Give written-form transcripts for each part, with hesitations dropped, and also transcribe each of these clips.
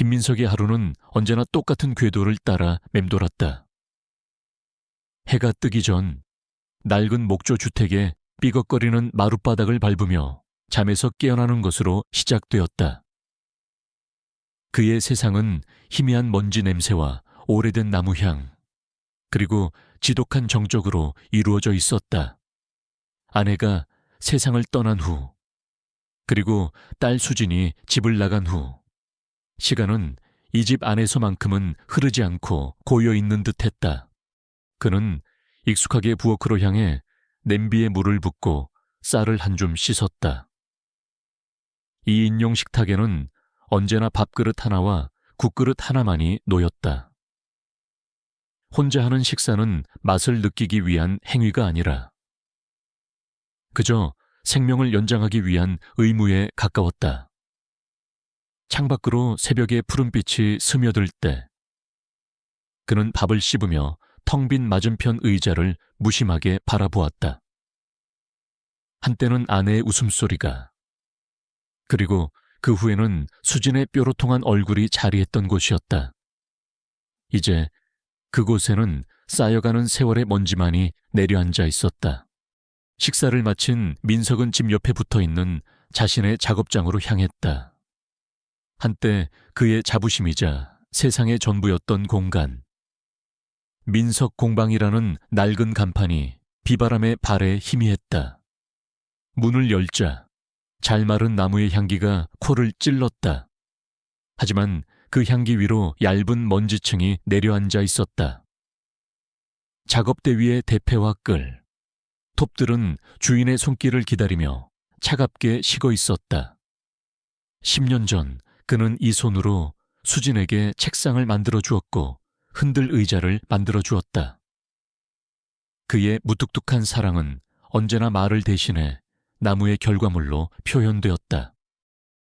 김민석의 하루는 언제나 똑같은 궤도를 따라 맴돌았다. 해가 뜨기 전 낡은 목조 주택에 삐걱거리는 마룻바닥을 밟으며 잠에서 깨어나는 것으로 시작되었다. 그의 세상은 희미한 먼지 냄새와 오래된 나무향, 그리고 지독한 정적으로 이루어져 있었다. 아내가 세상을 떠난 후, 그리고 딸 수진이 집을 나간 후, 시간은 이 집 안에서만큼은 흐르지 않고 고여있는 듯했다. 그는 익숙하게 부엌으로 향해 냄비에 물을 붓고 쌀을 한 줌 씻었다. 2인용 식탁에는 언제나 밥그릇 하나와 국그릇 하나만이 놓였다. 혼자 하는 식사는 맛을 느끼기 위한 행위가 아니라 그저 생명을 연장하기 위한 의무에 가까웠다. 창밖으로 새벽의 푸른빛이 스며들 때 그는 밥을 씹으며 텅 빈 맞은편 의자를 무심하게 바라보았다. 한때는 아내의 웃음소리가, 그리고 그 후에는 수진의 뾰로통한 얼굴이 자리했던 곳이었다. 이제 그곳에는 쌓여가는 세월의 먼지만이 내려앉아 있었다. 식사를 마친 민석은 집 옆에 붙어있는 자신의 작업장으로 향했다. 한때 그의 자부심이자 세상의 전부였던 공간. 민석 공방이라는 낡은 간판이 비바람의 발에 희미했다. 문을 열자 잘 마른 나무의 향기가 코를 찔렀다. 하지만 그 향기 위로 얇은 먼지층이 내려앉아 있었다. 작업대 위의 대패와 끌, 톱들은 주인의 손길을 기다리며 차갑게 식어 있었다. 10년 전 그는 이 손으로 수진에게 책상을 만들어 주었고 흔들 의자를 만들어 주었다. 그의 무뚝뚝한 사랑은 언제나 말을 대신해 나무의 결과물로 표현되었다.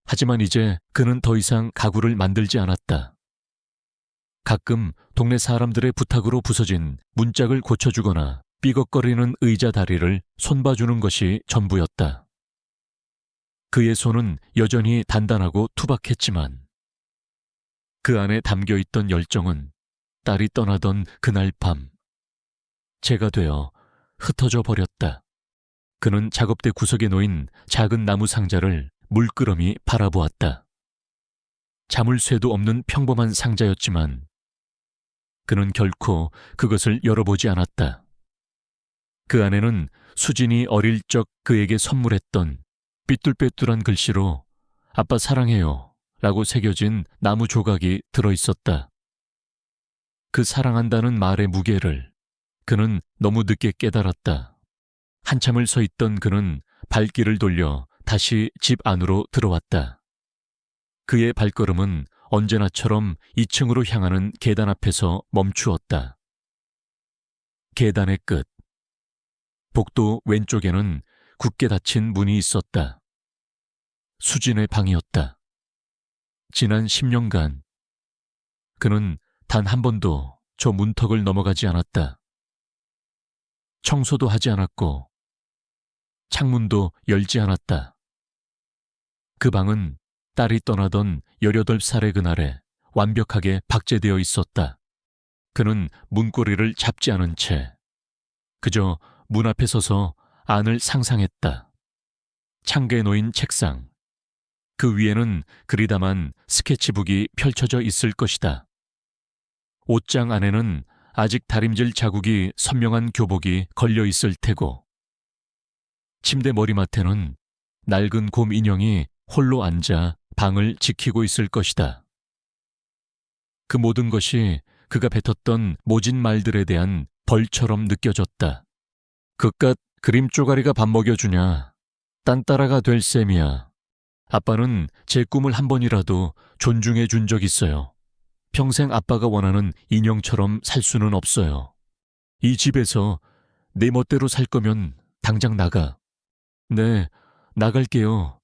하지만 이제 그는 더 이상 가구를 만들지 않았다. 가끔 동네 사람들의 부탁으로 부서진 문짝을 고쳐주거나 삐걱거리는 의자 다리를 손봐주는 것이 전부였다. 그의 손은 여전히 단단하고 투박했지만 그 안에 담겨있던 열정은 딸이 떠나던 그날 밤 재가 되어 흩어져 버렸다. 그는 작업대 구석에 놓인 작은 나무 상자를 물끄러미 바라보았다. 자물쇠도 없는 평범한 상자였지만 그는 결코 그것을 열어보지 않았다. 그 안에는 수진이 어릴 적 그에게 선물했던 삐뚤빼뚤한 글씨로 "아빠 사랑해요" 라고 새겨진 나무 조각이 들어있었다. 그 사랑한다는 말의 무게를 그는 너무 늦게 깨달았다. 한참을 서 있던 그는 발길을 돌려 다시 집 안으로 들어왔다. 그의 발걸음은 언제나처럼 2층으로 향하는 계단 앞에서 멈추었다. 계단의 끝, 복도 왼쪽에는 굳게 닫힌 문이 있었다. 수진의 방이었다. 지난 10년간 그는 단 한 번도 저 문턱을 넘어가지 않았다. 청소도 하지 않았고 창문도 열지 않았다. 그 방은 딸이 떠나던 18살의 그날에 완벽하게 박제되어 있었다. 그는 문고리를 잡지 않은 채 그저 문 앞에 서서 안을 상상했다. 창가에 놓인 책상, 그 위에는 그리다만 스케치북이 펼쳐져 있을 것이다. 옷장 안에는 아직 다림질 자국이 선명한 교복이 걸려 있을 테고 침대 머리맡에는 낡은 곰 인형이 홀로 앉아 방을 지키고 있을 것이다. 그 모든 것이 그가 뱉었던 모진 말들에 대한 벌처럼 느껴졌다. 그깟 그림 쪼가리가 밥 먹여주냐. 딴따라가 될 셈이야. 아빠는 제 꿈을 한 번이라도 존중해 준 적 있어요. 평생 아빠가 원하는 인형처럼 살 수는 없어요. 이 집에서 내 멋대로 살 거면 당장 나가. 네, 나갈게요.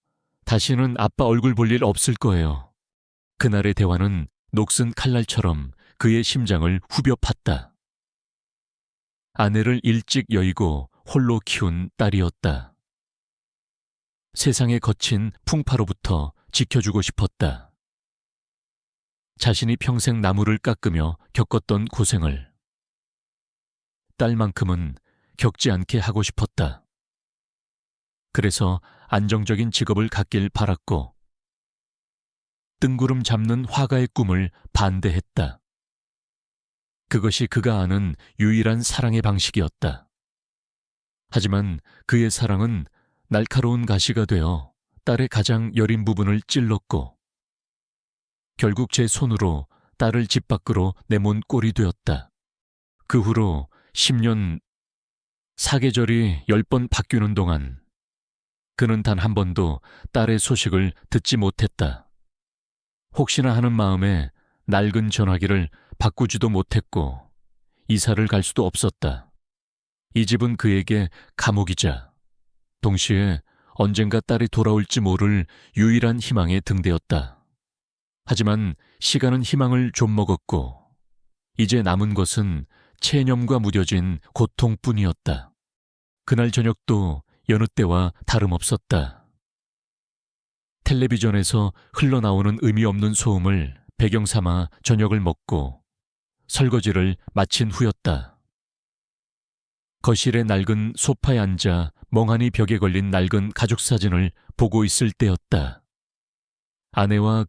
다시는 아빠 얼굴 볼 일 없을 거예요. 그날의 대화는 녹슨 칼날처럼 그의 심장을 후벼 팠다. 아내를 일찍 여의고 홀로 키운 딸이었다. 세상의 거친 풍파로부터 지켜주고 싶었다. 자신이 평생 나무를 깎으며 겪었던 고생을 딸만큼은 겪지 않게 하고 싶었다. 그래서 안정적인 직업을 갖길 바랐고 뜬구름 잡는 화가의 꿈을 반대했다. 그것이 그가 아는 유일한 사랑의 방식이었다. 하지만 그의 사랑은 날카로운 가시가 되어 딸의 가장 여린 부분을 찔렀고 결국 제 손으로 딸을 집 밖으로 내몬 꼴이 되었다. 그 후로 10년, 사계절이 10번 바뀌는 동안 그는 단 한 번도 딸의 소식을 듣지 못했다. 혹시나 하는 마음에 낡은 전화기를 바꾸지도 못했고 이사를 갈 수도 없었다. 이 집은 그에게 감옥이자 동시에 언젠가 딸이 돌아올지 모를 유일한 희망의 등대였다. 하지만 시간은 희망을 좀 먹었고 이제 남은 것은 체념과 무뎌진 고통뿐이었다. 그날 저녁도 여느 때와 다름없었다. 텔레비전에서 흘러나오는 의미 없는 소음을 배경 삼아 저녁을 먹고 설거지를 마친 후였다. 거실의 낡은 소파에 앉아 멍하니 벽에 걸린 낡은 가족 사진을 보고 있을 때였다. 아내와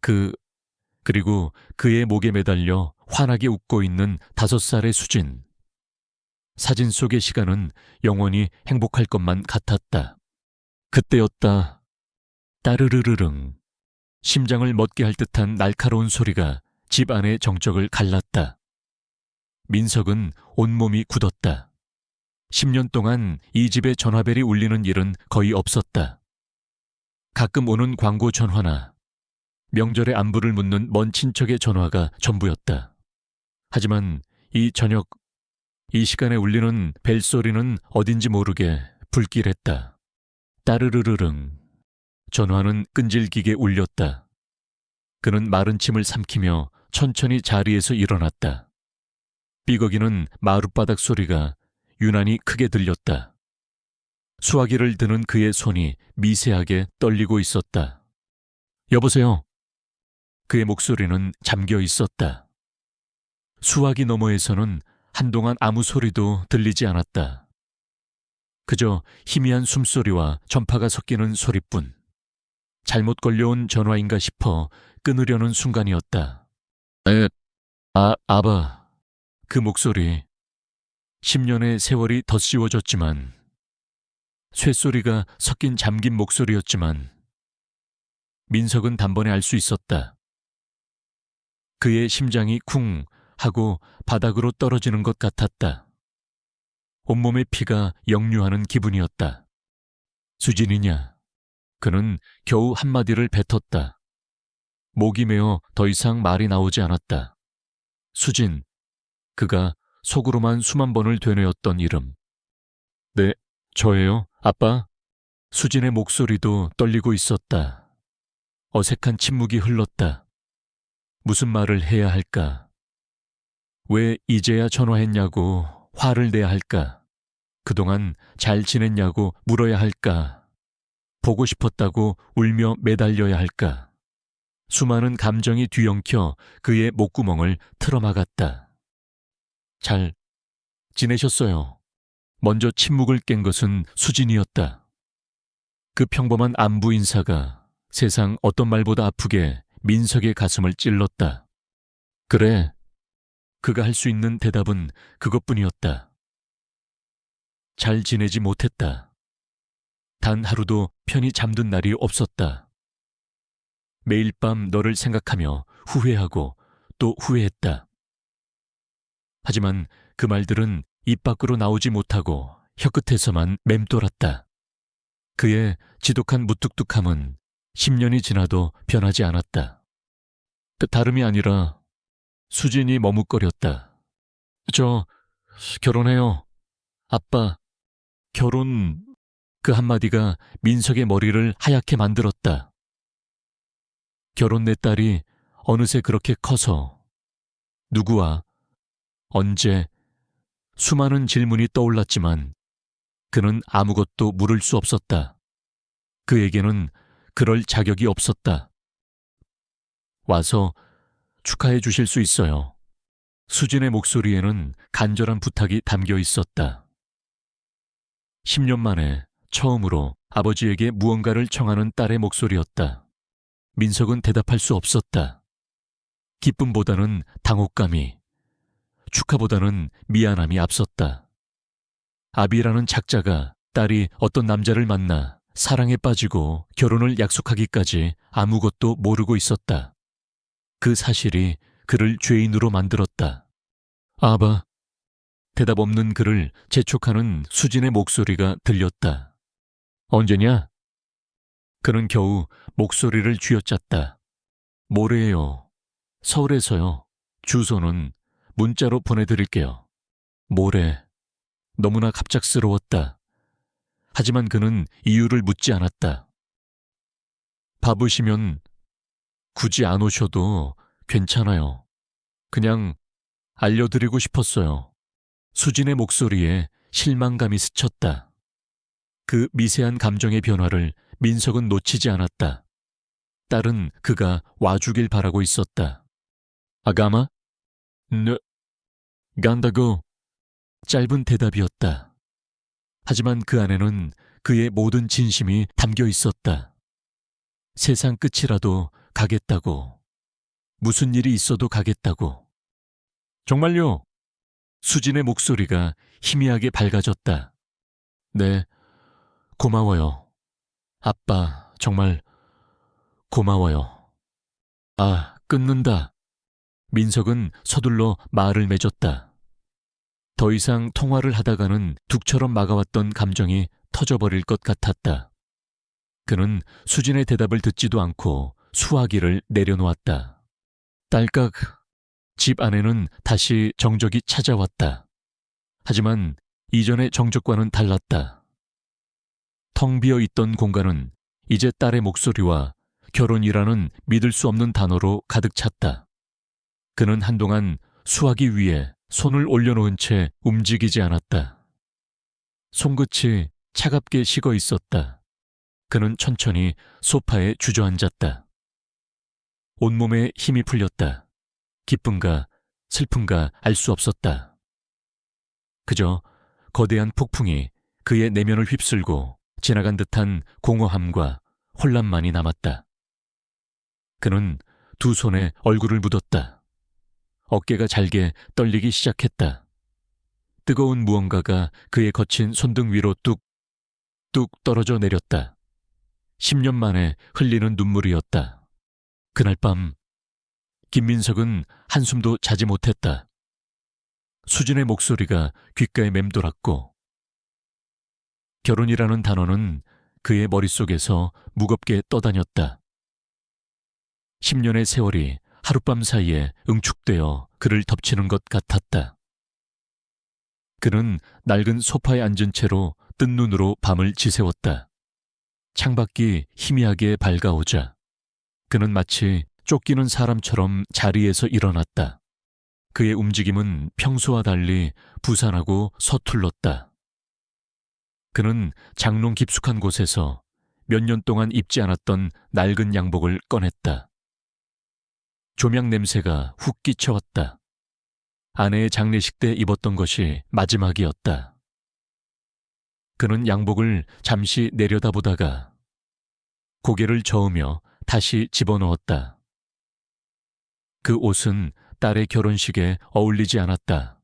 그리고 그의 목에 매달려 환하게 웃고 있는 5살의 수진. 사진 속의 시간은 영원히 행복할 것만 같았다. 그때였다. 따르르르릉. 심장을 멎게 할 듯한 날카로운 소리가 집 안의 정적을 갈랐다. 민석은 온몸이 굳었다. 10년 동안 이 집에 전화벨이 울리는 일은 거의 없었다. 가끔 오는 광고 전화나 명절에 안부를 묻는 먼 친척의 전화가 전부였다. 하지만 이 저녁, 이 시간에 울리는 벨소리는 어딘지 모르게 불길했다. 따르르르릉. 전화는 끈질기게 울렸다. 그는 마른 침을 삼키며 천천히 자리에서 일어났다. 삐걱이는 마룻바닥 소리가 유난히 크게 들렸다. 수화기를 드는 그의 손이 미세하게 떨리고 있었다. 여보세요. 그의 목소리는 잠겨 있었다. 수화기 너머에서는 한동안 아무 소리도 들리지 않았다. 그저 희미한 숨소리와 전파가 섞이는 소리뿐. 잘못 걸려온 전화인가 싶어 끊으려는 순간이었다. 아바. 그 목소리. 10년의 세월이 덧씌워졌지만, 쇳소리가 섞인 잠긴 목소리였지만, 민석은 단번에 알 수 있었다. 그의 심장이 쿵 하고 바닥으로 떨어지는 것 같았다. 온몸의 피가 역류하는 기분이었다. 수진이냐? 그는 겨우 한마디를 뱉었다. 목이 메어 더 이상 말이 나오지 않았다. 수진. 그가 속으로만 수만 번을 되뇌었던 이름. 네, 저예요, 아빠. 수진의 목소리도 떨리고 있었다. 어색한 침묵이 흘렀다. 무슨 말을 해야 할까? 왜 이제야 전화했냐고 화를 내야 할까? 그동안 잘 지냈냐고 물어야 할까? 보고 싶었다고 울며 매달려야 할까? 수많은 감정이 뒤엉켜 그의 목구멍을 틀어막았다. 잘 지내셨어요. 먼저 침묵을 깬 것은 수진이었다. 그 평범한 안부 인사가 세상 어떤 말보다 아프게 민석의 가슴을 찔렀다. 그래. 그가 할 수 있는 대답은 그것뿐이었다. 잘 지내지 못했다. 단 하루도 편히 잠든 날이 없었다. 매일 밤 너를 생각하며 후회하고 또 후회했다. 하지만 그 말들은 입 밖으로 나오지 못하고 혀끝에서만 맴돌았다. 그의 지독한 무뚝뚝함은 10년이 지나도 변하지 않았다. 다름이 아니라 수진이 머뭇거렸다. 저 결혼해요. 아빠, 결혼... 그 한마디가 민석의 머리를 하얗게 만들었다. 결혼 내 딸이 어느새 그렇게 커서 누구와 언제 수많은 질문이 떠올랐지만 그는 아무것도 물을 수 없었다. 그에게는 그럴 자격이 없었다. 와서 축하해 주실 수 있어요. 수진의 목소리에는 간절한 부탁이 담겨 있었다. 10년 만에 처음으로 아버지에게 무언가를 청하는 딸의 목소리였다. 민석은 대답할 수 없었다. 기쁨보다는 당혹감이, 축하보다는 미안함이 앞섰다. 아비라는 작자가 딸이 어떤 남자를 만나 사랑에 빠지고 결혼을 약속하기까지 아무것도 모르고 있었다. 그 사실이 그를 죄인으로 만들었다. 아바. 대답 없는 그를 재촉하는 수진의 목소리가 들렸다. 언제냐? 그는 겨우 목소리를 쥐어짰다. 모레예요. 서울에서요. 주소는 문자로 보내드릴게요. 모레. 너무나 갑작스러웠다. 하지만 그는 이유를 묻지 않았다. 바쁘시면 굳이 안 오셔도 괜찮아요. 그냥 알려드리고 싶었어요. 수진의 목소리에 실망감이 스쳤다. 그 미세한 감정의 변화를 민석은 놓치지 않았다. 딸은 그가 와주길 바라고 있었다. 아가마? 네. 간다고. 짧은 대답이었다. 하지만 그 안에는 그의 모든 진심이 담겨 있었다. 세상 끝이라도 가겠다고. 무슨 일이 있어도 가겠다고. 정말요? 수진의 목소리가 희미하게 밝아졌다. 네, 고마워요. 아빠, 정말 고마워요. 아, 끊는다. 민석은 서둘러 말을 맺었다. 더 이상 통화를 하다가는 둑처럼 막아왔던 감정이 터져버릴 것 같았다. 그는 수진의 대답을 듣지도 않고 수화기를 내려놓았다. 딸깍. 집 안에는 다시 정적이 찾아왔다. 하지만 이전의 정적과는 달랐다. 텅 비어 있던 공간은 이제 딸의 목소리와 결혼이라는 믿을 수 없는 단어로 가득 찼다. 그는 한동안 수화기 위에 손을 올려놓은 채 움직이지 않았다. 손끝이 차갑게 식어 있었다. 그는 천천히 소파에 주저앉았다. 온몸에 힘이 풀렸다. 기쁨과 슬픔과 알 수 없었다. 그저 거대한 폭풍이 그의 내면을 휩쓸고 지나간 듯한 공허함과 혼란만이 남았다. 그는 두 손에 얼굴을 묻었다. 어깨가 잘게 떨리기 시작했다. 뜨거운 무언가가 그의 거친 손등 위로 뚝뚝 떨어져 내렸다. 10년 만에 흘리는 눈물이었다. 그날 밤 김민석은 한숨도 자지 못했다. 수진의 목소리가 귓가에 맴돌았고 결혼이라는 단어는 그의 머릿속에서 무겁게 떠다녔다. 10년의 세월이 하룻밤 사이에 응축되어 그를 덮치는 것 같았다. 그는 낡은 소파에 앉은 채로 뜬 눈으로 밤을 지새웠다. 창밖이 희미하게 밝아오자 그는 마치 쫓기는 사람처럼 자리에서 일어났다. 그의 움직임은 평소와 달리 부산하고 서툴렀다. 그는 장롱 깊숙한 곳에서 몇 년 동안 입지 않았던 낡은 양복을 꺼냈다. 조명 냄새가 훅 끼쳐왔다. 아내의 장례식 때 입었던 것이 마지막이었다. 그는 양복을 잠시 내려다보다가 고개를 저으며 다시 집어넣었다. 그 옷은 딸의 결혼식에 어울리지 않았다.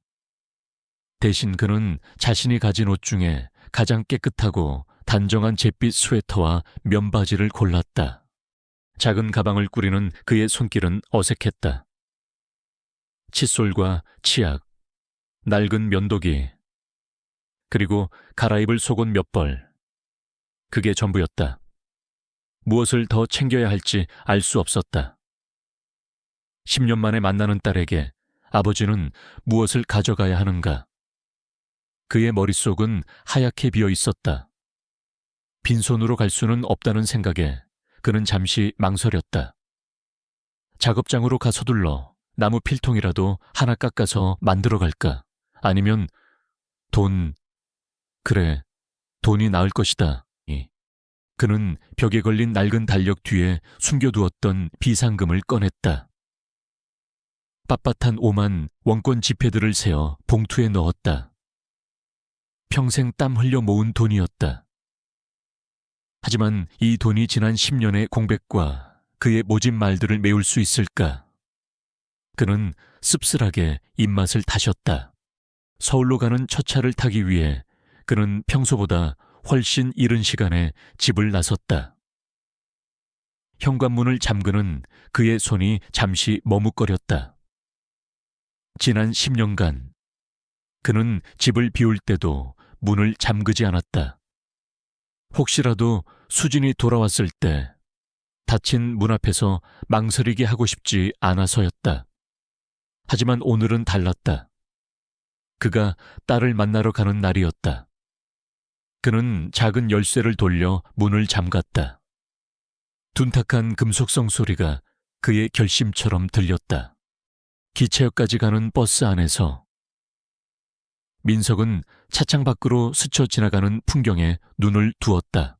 대신 그는 자신이 가진 옷 중에 가장 깨끗하고 단정한 잿빛 스웨터와 면바지를 골랐다. 작은 가방을 꾸리는 그의 손길은 어색했다. 칫솔과 치약, 낡은 면도기, 그리고 갈아입을 속옷 몇 벌. 그게 전부였다. 무엇을 더 챙겨야 할지 알 수 없었다. 10년 만에 만나는 딸에게 아버지는 무엇을 가져가야 하는가? 그의 머릿속은 하얗게 비어 있었다. 빈손으로 갈 수는 없다는 생각에 그는 잠시 망설였다. 작업장으로 가 서둘러 나무 필통이라도 하나 깎아서 만들어 갈까? 아니면 그래, 돈이 나을 것이다. 그는 벽에 걸린 낡은 달력 뒤에 숨겨두었던 비상금을 꺼냈다. 빳빳한 오만 원권 지폐들을 세어 봉투에 넣었다. 평생 땀 흘려 모은 돈이었다. 하지만 이 돈이 지난 10년의 공백과 그의 모진 말들을 메울 수 있을까? 그는 씁쓸하게 입맛을 다셨다. 서울로 가는 첫 차를 타기 위해 그는 평소보다 훨씬 이른 시간에 집을 나섰다. 현관문을 잠그는 그의 손이 잠시 머뭇거렸다. 지난 10년간 그는 집을 비울 때도 문을 잠그지 않았다. 혹시라도 수진이 돌아왔을 때 닫힌 문 앞에서 망설이게 하고 싶지 않아서였다. 하지만 오늘은 달랐다. 그가 딸을 만나러 가는 날이었다. 그는 작은 열쇠를 돌려 문을 잠갔다. 둔탁한 금속성 소리가 그의 결심처럼 들렸다. 기차역까지 가는 버스 안에서 민석은 차창 밖으로 스쳐 지나가는 풍경에 눈을 두었다.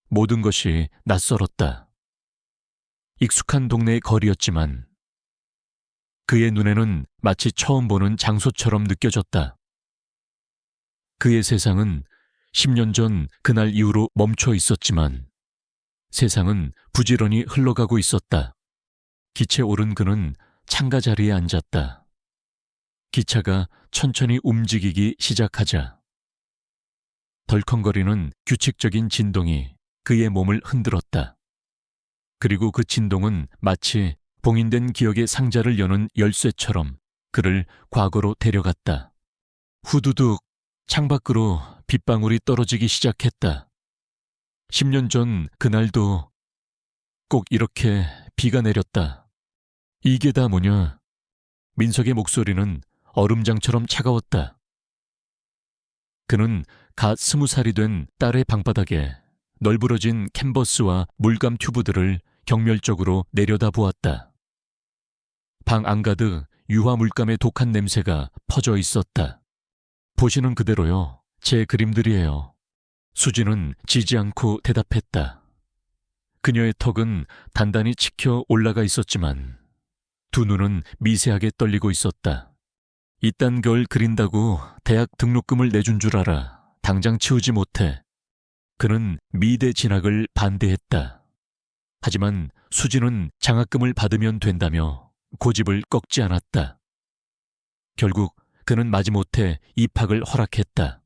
모든 것이 낯설었다. 익숙한 동네의 거리였지만 그의 눈에는 마치 처음 보는 장소처럼 느껴졌다. 그의 세상은 10년 전 그날 이후로 멈춰 있었지만 세상은 부지런히 흘러가고 있었다. 기차에 오른 그는 창가 자리에 앉았다. 기차가 천천히 움직이기 시작하자 덜컹거리는 규칙적인 진동이 그의 몸을 흔들었다. 그리고 그 진동은 마치 봉인된 기억의 상자를 여는 열쇠처럼 그를 과거로 데려갔다. 후두둑 창밖으로 빗방울이 떨어지기 시작했다. 10년 전 그날도 꼭 이렇게 비가 내렸다. 이게 다 뭐냐? 민석의 목소리는 얼음장처럼 차가웠다. 그는 갓 20살이 된 딸의 방바닥에 널브러진 캔버스와 물감 튜브들을 경멸적으로 내려다보았다. 방 안가득 유화 물감의 독한 냄새가 퍼져 있었다. 보시는 그대로요. 제 그림들이에요. 수지는 지지 않고 대답했다. 그녀의 턱은 단단히 치켜 올라가 있었지만 두 눈은 미세하게 떨리고 있었다. 이딴 걸 그린다고 대학 등록금을 내준 줄 알아. 당장 치우지 못해. 그는 미대 진학을 반대했다. 하지만 수지는 장학금을 받으면 된다며 고집을 꺾지 않았다. 결국 그는 마지못해 입학을 허락했다.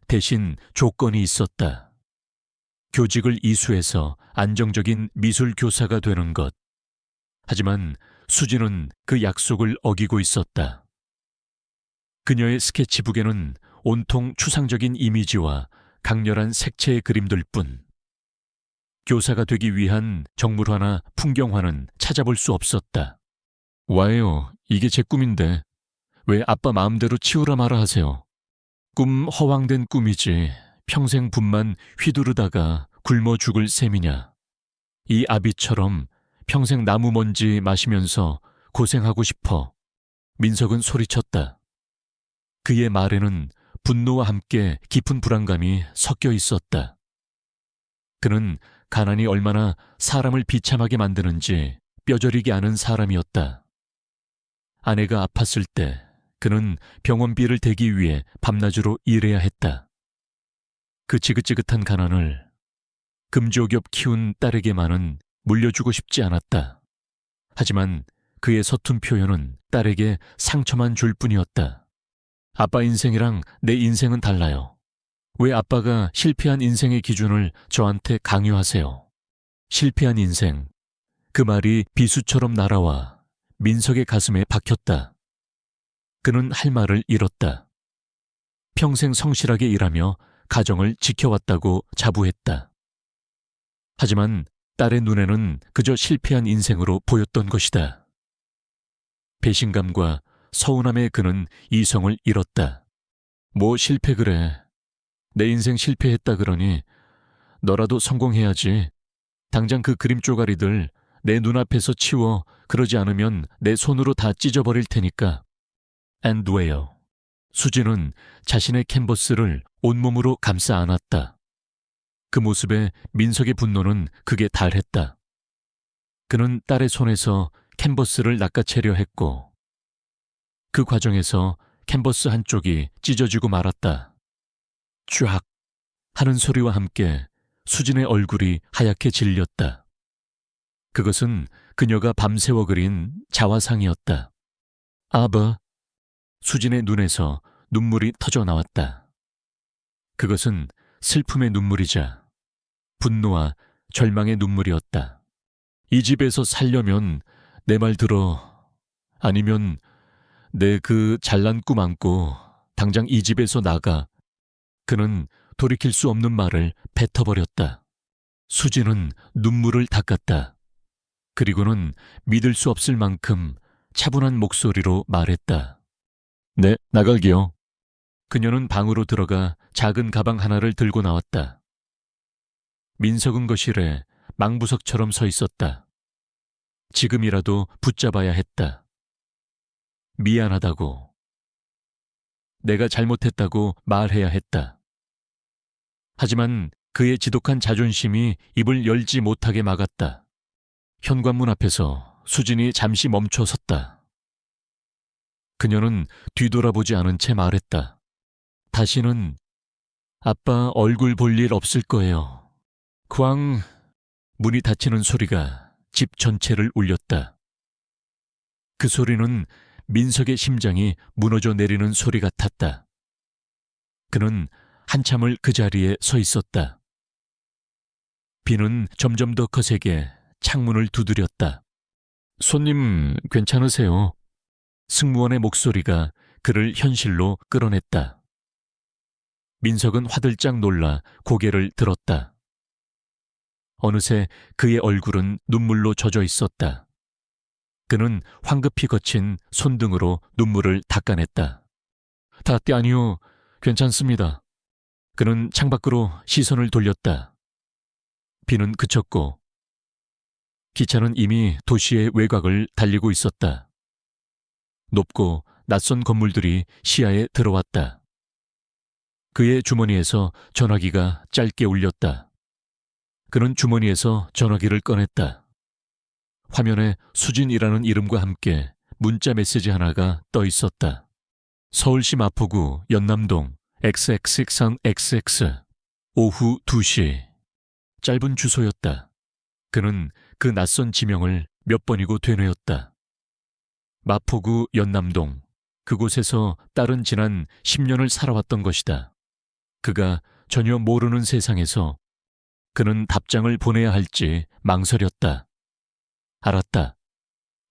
대신 조건이 있었다. 교직을 이수해서 안정적인 미술 교사가 되는 것. 하지만 수지는 그 약속을 어기고 있었다. 그녀의 스케치북에는 온통 추상적인 이미지와 강렬한 색채의 그림들 뿐. 교사가 되기 위한 정물화나 풍경화는 찾아볼 수 없었다. 와요, 이게 제 꿈인데 왜 아빠 마음대로 치우라 마라 하세요. 꿈 허황된 꿈이지 평생 붓만 휘두르다가 굶어 죽을 셈이냐. 이 아비처럼 평생 나무 먼지 마시면서 고생하고 싶어. 민석은 소리쳤다. 그의 말에는 분노와 함께 깊은 불안감이 섞여 있었다. 그는 가난이 얼마나 사람을 비참하게 만드는지 뼈저리게 아는 사람이었다. 아내가 아팠을 때 그는 병원비를 대기 위해 밤낮으로 일해야 했다. 그 지긋지긋한 가난을 금지옥엽 키운 딸에게만은 물려주고 싶지 않았다. 하지만 그의 서툰 표현은 딸에게 상처만 줄 뿐이었다. 아빠 인생이랑 내 인생은 달라요. 왜 아빠가 실패한 인생의 기준을 저한테 강요하세요? 실패한 인생. 그 말이 비수처럼 날아와 민석의 가슴에 박혔다. 그는 할 말을 잃었다. 평생 성실하게 일하며 가정을 지켜왔다고 자부했다. 하지만 딸의 눈에는 그저 실패한 인생으로 보였던 것이다. 배신감과 서운함에 그는 이성을 잃었다. 뭐 실패 그래. 내 인생 실패했다 그러니 너라도 성공해야지. 당장 그 그림 쪼가리들 내 눈앞에서 치워. 그러지 않으면 내 손으로 다 찢어버릴 테니까. And where? 수지는 자신의 캔버스를 온몸으로 감싸 안았다. 그 모습에 민석의 분노는 극에 달했다. 그는 딸의 손에서 캔버스를 낚아채려 했고 그 과정에서 캔버스 한쪽이 찢어지고 말았다. 쫙 하는 소리와 함께 수진의 얼굴이 하얗게 질렸다. 그것은 그녀가 밤새워 그린 자화상이었다. 아버, 수진의 눈에서 눈물이 터져 나왔다. 그것은 슬픔의 눈물이자 분노와 절망의 눈물이었다. 이 집에서 살려면 내 말 들어. 아니면 내 그 잘난 꿈 안고 당장 이 집에서 나가. 그는 돌이킬 수 없는 말을 뱉어버렸다. 수진은 눈물을 닦았다. 그리고는 믿을 수 없을 만큼 차분한 목소리로 말했다. 네, 나갈게요. 그녀는 방으로 들어가 작은 가방 하나를 들고 나왔다. 민석은 거실에 망부석처럼 서 있었다. 지금이라도 붙잡아야 했다. 미안하다고. 내가 잘못했다고 말해야 했다. 하지만 그의 지독한 자존심이 입을 열지 못하게 막았다. 현관문 앞에서 수진이 잠시 멈춰 섰다. 그녀는 뒤돌아보지 않은 채 말했다. 다시는 아빠 얼굴 볼 일 없을 거예요. 쾅! 문이 닫히는 소리가 집 전체를 울렸다. 그 소리는 민석의 심장이 무너져 내리는 소리 같았다. 그는 한참을 그 자리에 서 있었다. 비는 점점 더 거세게 창문을 두드렸다. 손님 괜찮으세요? 승무원의 목소리가 그를 현실로 끌어냈다. 민석은 화들짝 놀라 고개를 들었다. 어느새 그의 얼굴은 눈물로 젖어 있었다. 그는 황급히 거친 손등으로 눈물을 닦아냈다. 아니요, 괜찮습니다. 그는 창밖으로 시선을 돌렸다. 비는 그쳤고 기차는 이미 도시의 외곽을 달리고 있었다. 높고 낯선 건물들이 시야에 들어왔다. 그의 주머니에서 전화기가 짧게 울렸다. 그는 주머니에서 전화기를 꺼냈다. 화면에 수진이라는 이름과 함께 문자 메시지 하나가 떠 있었다. 서울시 마포구 연남동 XXX 오후 2시. 짧은 주소였다. 그는 그 낯선 지명을 몇 번이고 되뇌었다. 마포구 연남동. 그곳에서 딸은 지난 10년을 살아왔던 것이다. 그가 전혀 모르는 세상에서 그는 답장을 보내야 할지 망설였다. 알았다.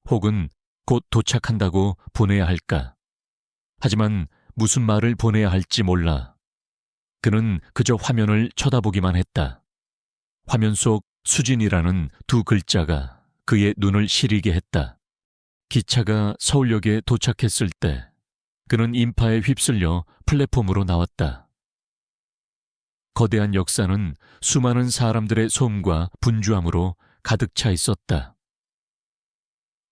혹은 곧 도착한다고 보내야 할까. 하지만 무슨 말을 보내야 할지 몰라. 그는 그저 화면을 쳐다보기만 했다. 화면 속 수진이라는 두 글자가 그의 눈을 시리게 했다. 기차가 서울역에 도착했을 때 그는 인파에 휩쓸려 플랫폼으로 나왔다. 거대한 역사는 수많은 사람들의 소음과 분주함으로 가득 차 있었다.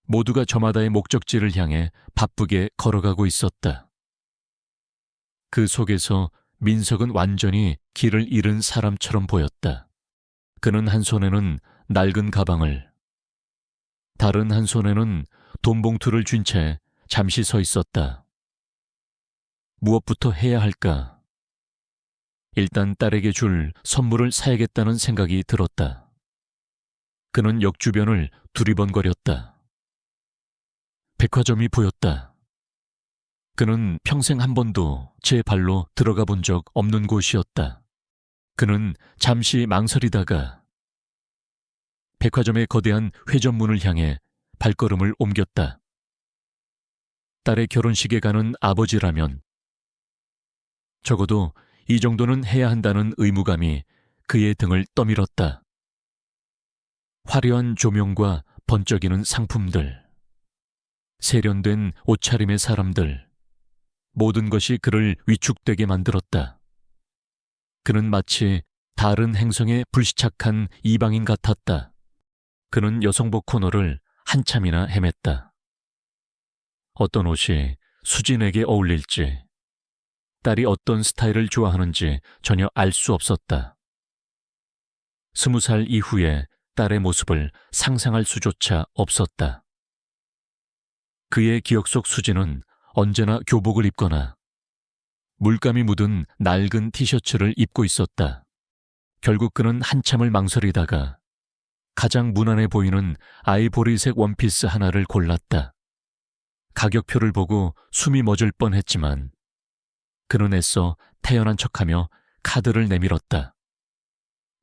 모두가 저마다의 목적지를 향해 바쁘게 걸어가고 있었다. 그 속에서 민석은 완전히 길을 잃은 사람처럼 보였다. 그는 한 손에는 낡은 가방을, 다른 한 손에는 돈봉투를 쥔 채 잠시 서 있었다. 무엇부터 해야 할까? 일단 딸에게 줄 선물을 사야겠다는 생각이 들었다. 그는 역 주변을 두리번거렸다. 백화점이 보였다. 그는 평생 한 번도 제 발로 들어가 본 적 없는 곳이었다. 그는 잠시 망설이다가 백화점의 거대한 회전문을 향해 발걸음을 옮겼다. 딸의 결혼식에 가는 아버지라면 적어도 이 정도는 해야 한다는 의무감이 그의 등을 떠밀었다. 화려한 조명과 번쩍이는 상품들, 세련된 옷차림의 사람들, 모든 것이 그를 위축되게 만들었다. 그는 마치 다른 행성에 불시착한 이방인 같았다. 그는 여성복 코너를 한참이나 헤맸다. 어떤 옷이 수진에게 어울릴지, 딸이 어떤 스타일을 좋아하는지 전혀 알 수 없었다. 20살 이후에 딸의 모습을 상상할 수조차 없었다. 그의 기억 속 수지는 언제나 교복을 입거나 물감이 묻은 낡은 티셔츠를 입고 있었다. 결국 그는 한참을 망설이다가 가장 무난해 보이는 아이보리색 원피스 하나를 골랐다. 가격표를 보고 숨이 멎을 뻔했지만 그는 애써 태연한 척하며 카드를 내밀었다.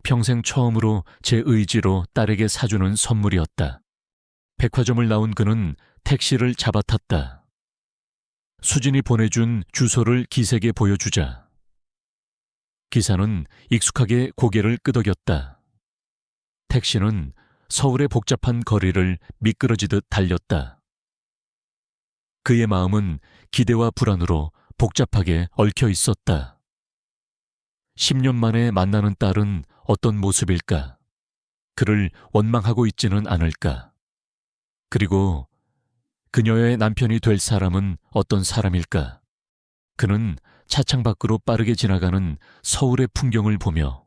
평생 처음으로 제 의지로 딸에게 사주는 선물이었다. 백화점을 나온 그는 택시를 잡아탔다. 수진이 보내준 주소를 기색에 보여주자 기사는 익숙하게 고개를 끄덕였다. 택시는 서울의 복잡한 거리를 미끄러지듯 달렸다. 그의 마음은 기대와 불안으로 복잡하게 얽혀 있었다. 10년 만에 만나는 딸은 어떤 모습일까? 그를 원망하고 있지는 않을까? 그리고 그녀의 남편이 될 사람은 어떤 사람일까? 그는 차창 밖으로 빠르게 지나가는 서울의 풍경을 보며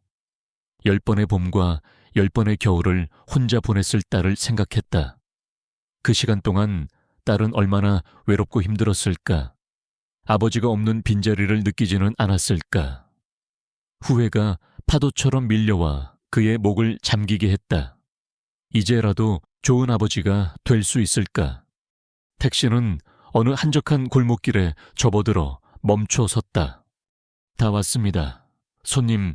10번의 봄과 10번의 겨울을 혼자 보냈을 딸을 생각했다. 그 시간 동안 딸은 얼마나 외롭고 힘들었을까? 아버지가 없는 빈자리를 느끼지는 않았을까? 후회가 파도처럼 밀려와 그의 목을 잠기게 했다. 이제라도 좋은 아버지가 될 수 있을까? 택시는 어느 한적한 골목길에 접어들어 멈춰 섰다. 다 왔습니다. 손님.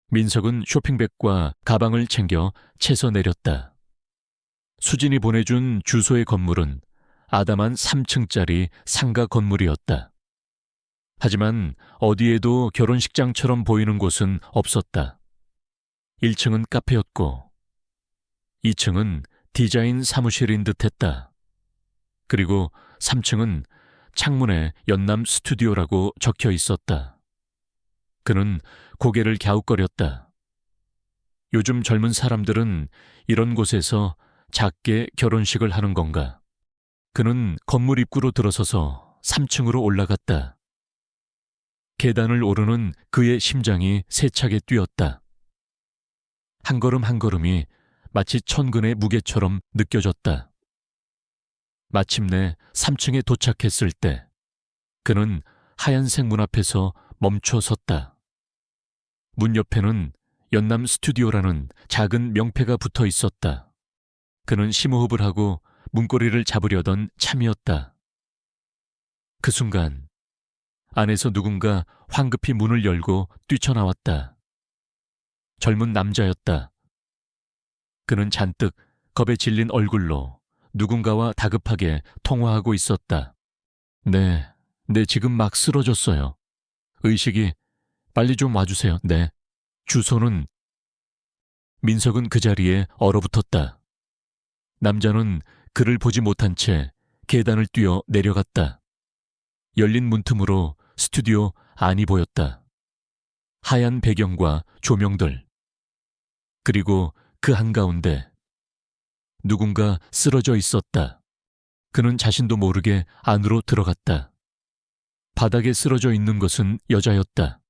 민석은 쇼핑백과 가방을 챙겨 채서 내렸다. 수진이 보내준 주소의 건물은 아담한 3층짜리 상가 건물이었다. 하지만 어디에도 결혼식장처럼 보이는 곳은 없었다. 1층은 카페였고 2층은 디자인 사무실인 듯했다. 그리고 3층은 창문에 연남 스튜디오라고 적혀 있었다. 그는 고개를 갸웃거렸다. 요즘 젊은 사람들은 이런 곳에서 작게 결혼식을 하는 건가? 그는 건물 입구로 들어서서 3층으로 올라갔다. 계단을 오르는 그의 심장이 세차게 뛰었다. 한 걸음 한 걸음이 마치 천근의 무게처럼 느껴졌다. 마침내 3층에 도착했을 때 그는 하얀색 문 앞에서 멈춰 섰다. 문 옆에는 연남 스튜디오라는 작은 명패가 붙어 있었다. 그는 심호흡을 하고 문고리를 잡으려던 참이었다. 그 순간 안에서 누군가 황급히 문을 열고 뛰쳐나왔다. 젊은 남자였다. 그는 잔뜩 겁에 질린 얼굴로 누군가와 다급하게 통화하고 있었다. 네, 지금 막 쓰러졌어요. 의식이 빨리 좀 와주세요. 네. 주소는... 민석은 그 자리에 얼어붙었다. 남자는 그를 보지 못한 채 계단을 뛰어 내려갔다. 열린 문틈으로 스튜디오 안이 보였다. 하얀 배경과 조명들. 그리고 그 한가운데 누군가 쓰러져 있었다. 그는 자신도 모르게 안으로 들어갔다. 바닥에 쓰러져 있는 것은 여자였다.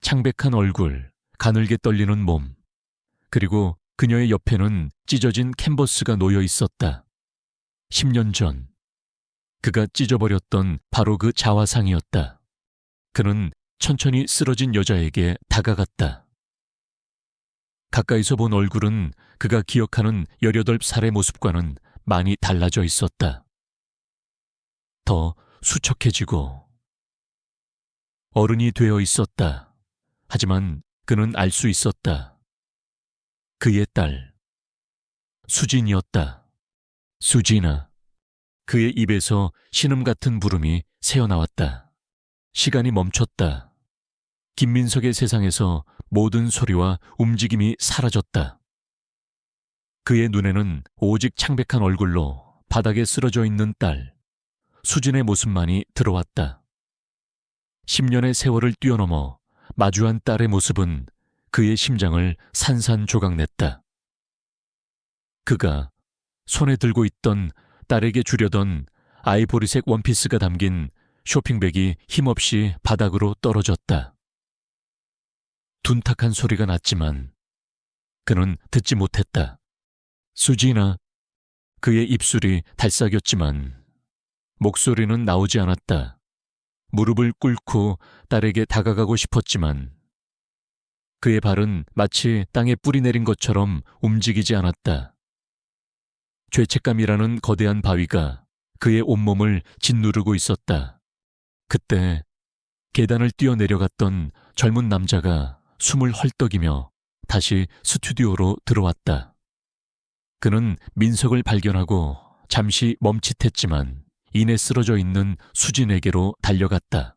창백한 얼굴, 가늘게 떨리는 몸, 그리고 그녀의 옆에는 찢어진 캔버스가 놓여 있었다. 10년 전 그가 찢어버렸던 바로 그 자화상이었다. 그는 천천히 쓰러진 여자에게 다가갔다. 가까이서 본 얼굴은 그가 기억하는 18살의 모습과는 많이 달라져 있었다. 더 수척해지고 어른이 되어 있었다. 하지만 그는 알 수 있었다. 그의 딸, 수진이었다. 수진아. 그의 입에서 신음 같은 부름이 새어나왔다. 시간이 멈췄다. 김민석의 세상에서 모든 소리와 움직임이 사라졌다. 그의 눈에는 오직 창백한 얼굴로 바닥에 쓰러져 있는 딸, 수진의 모습만이 들어왔다. 10년의 세월을 뛰어넘어 마주한 딸의 모습은 그의 심장을 산산조각냈다. 그가 손에 들고 있던 딸에게 주려던 아이보리색 원피스가 담긴 쇼핑백이 힘없이 바닥으로 떨어졌다. 둔탁한 소리가 났지만 그는 듣지 못했다. 수진아. 그의 입술이 달싹였지만 목소리는 나오지 않았다. 무릎을 꿇고 딸에게 다가가고 싶었지만 그의 발은 마치 땅에 뿌리 내린 것처럼 움직이지 않았다. 죄책감이라는 거대한 바위가 그의 온몸을 짓누르고 있었다. 그때 계단을 뛰어내려갔던 젊은 남자가 숨을 헐떡이며 다시 스튜디오로 들어왔다. 그는 민석을 발견하고 잠시 멈칫했지만 이내 쓰러져 있는 수진에게로 달려갔다.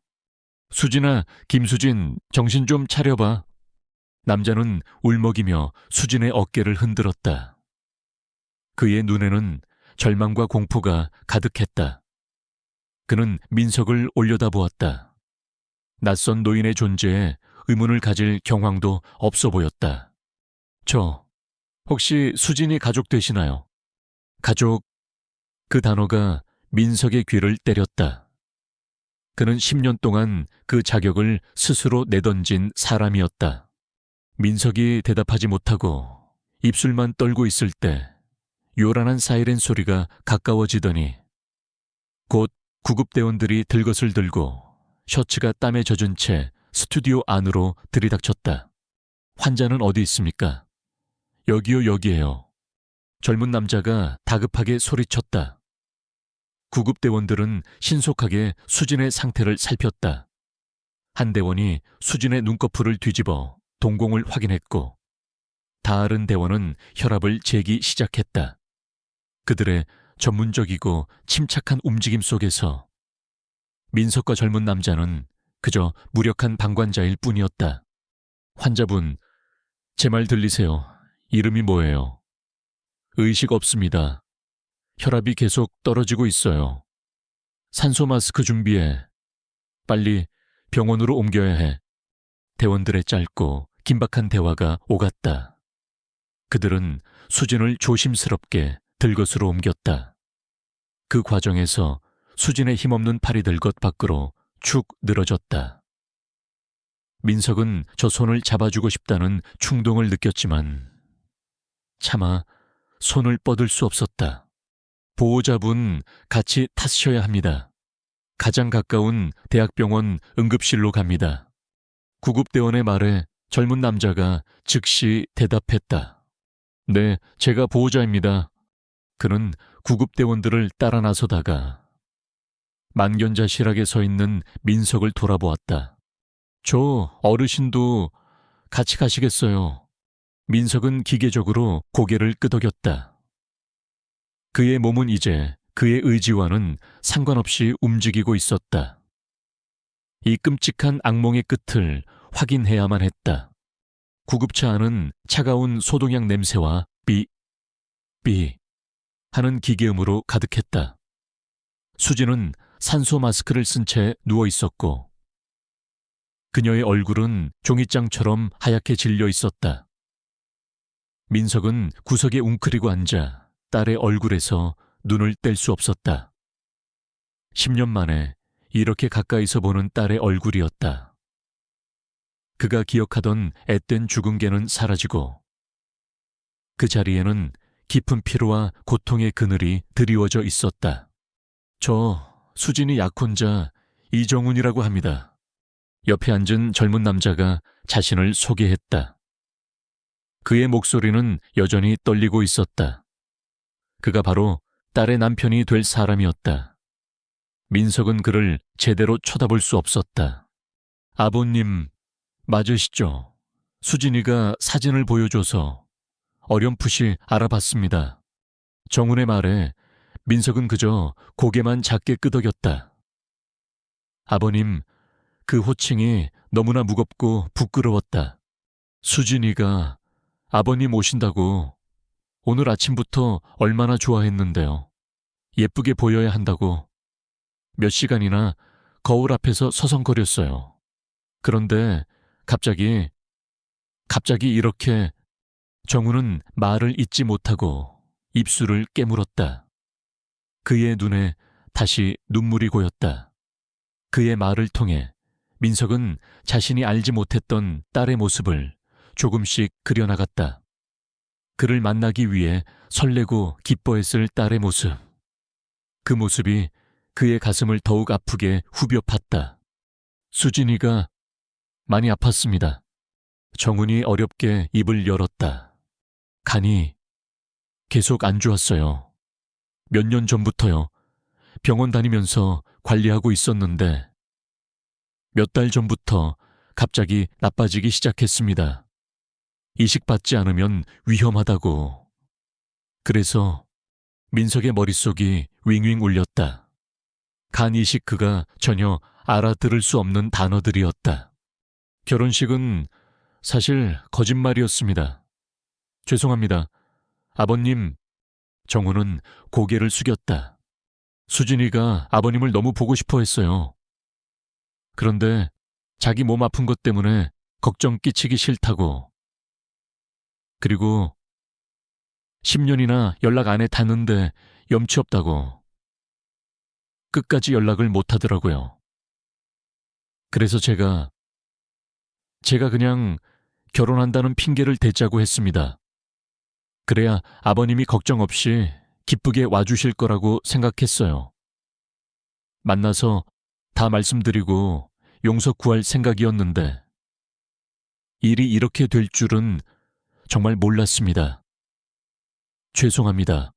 수진아, 김수진, 정신 좀 차려봐. 남자는 울먹이며 수진의 어깨를 흔들었다. 그의 눈에는 절망과 공포가 가득했다. 그는 민석을 올려다보았다. 낯선 노인의 존재에 의문을 가질 경황도 없어 보였다. 혹시 수진이 가족 되시나요? 가족, 그 단어가 민석의 귀를 때렸다. 그는 10년 동안 그 자격을 스스로 내던진 사람이었다. 민석이 대답하지 못하고 입술만 떨고 있을 때 요란한 사이렌 소리가 가까워지더니 곧 구급대원들이 들것을 들고 셔츠가 땀에 젖은 채 스튜디오 안으로 들이닥쳤다. 환자는 어디 있습니까? 여기요, 여기에요. 젊은 남자가 다급하게 소리쳤다. 구급대원들은 신속하게 수진의 상태를 살폈다. 한 대원이 수진의 눈꺼풀을 뒤집어 동공을 확인했고 다른 대원은 혈압을 재기 시작했다. 그들의 전문적이고 침착한 움직임 속에서 민석과 젊은 남자는 그저 무력한 방관자일 뿐이었다. 환자분, 제 말 들리세요? 이름이 뭐예요? 의식 없습니다. 혈압이 계속 떨어지고 있어요. 산소 마스크 준비해. 빨리 병원으로 옮겨야 해. 대원들의 짧고 긴박한 대화가 오갔다. 그들은 수진을 조심스럽게 들것으로 옮겼다. 그 과정에서 수진의 힘없는 팔이 들것 밖으로 축 늘어졌다. 민석은 저 손을 잡아주고 싶다는 충동을 느꼈지만 차마 손을 뻗을 수 없었다. 보호자분 같이 타셔야 합니다. 가장 가까운 대학병원 응급실로 갑니다. 구급대원의 말에 젊은 남자가 즉시 대답했다. 네, 제가 보호자입니다. 그는 구급대원들을 따라 나서다가 만견자실하게 서 있는 민석을 돌아보았다. 저 어르신도 같이 가시겠어요. 민석은 기계적으로 고개를 끄덕였다. 그의 몸은 이제 그의 의지와는 상관없이 움직이고 있었다. 이 끔찍한 악몽의 끝을 확인해야만 했다. 구급차 안은 차가운 소독약 냄새와 삐 하는 기계음으로 가득했다. 수진은 산소 마스크를 쓴 채 누워 있었고 그녀의 얼굴은 종이장처럼 하얗게 질려 있었다. 민석은 구석에 웅크리고 앉아 딸의 얼굴에서 눈을 뗄 수 없었다. 10년 만에 이렇게 가까이서 보는 딸의 얼굴이었다. 그가 기억하던 앳된 죽은개는 사라지고 그 자리에는 깊은 피로와 고통의 그늘이 드리워져 있었다. 저 수진이 약혼자 이정훈이라고 합니다. 옆에 앉은 젊은 남자가 자신을 소개했다. 그의 목소리는 여전히 떨리고 있었다. 그가 바로 딸의 남편이 될 사람이었다. 민석은 그를 제대로 쳐다볼 수 없었다. 아버님, 맞으시죠? 수진이가 사진을 보여줘서 어렴풋이 알아봤습니다. 정훈의 말에 민석은 그저 고개만 작게 끄덕였다. 아버님, 그 호칭이 너무나 무겁고 부끄러웠다. 수진이가 아버님 오신다고 오늘 아침부터 얼마나 좋아했는데요. 예쁘게 보여야 한다고 몇 시간이나 거울 앞에서 서성거렸어요. 그런데 갑자기 이렇게 정우는 말을 잇지 못하고 입술을 깨물었다. 그의 눈에 다시 눈물이 고였다. 그의 말을 통해 민석은 자신이 알지 못했던 딸의 모습을 조금씩 그려나갔다. 그를 만나기 위해 설레고 기뻐했을 딸의 모습. 그 모습이 그의 가슴을 더욱 아프게 후벼 팠다. 수진이가 많이 아팠습니다. 정훈이 어렵게 입을 열었다. 간이 계속 안 좋았어요. 몇 년 전부터요. 병원 다니면서 관리하고 있었는데 몇 달 전부터 갑자기 나빠지기 시작했습니다. 이식받지 않으면 위험하다고. 그래서 민석의 머릿속이 윙윙 울렸다. 간 이식 그가 전혀 알아들을 수 없는 단어들이었다. 결혼식은 사실 거짓말이었습니다. 죄송합니다. 아버님. 정훈은 고개를 숙였다. 수진이가 아버님을 너무 보고 싶어 했어요. 그런데 자기 몸 아픈 것 때문에 걱정 끼치기 싫다고. 그리고 10년이나 연락 안 해탔는데 염치 없다고. 끝까지 연락을 못 하더라고요. 그래서 제가 그냥 결혼한다는 핑계를 대자고 했습니다. 그래야 아버님이 걱정 없이 기쁘게 와주실 거라고 생각했어요. 만나서 다 말씀드리고 용서 구할 생각이었는데 일이 이렇게 될 줄은 정말 몰랐습니다. 죄송합니다.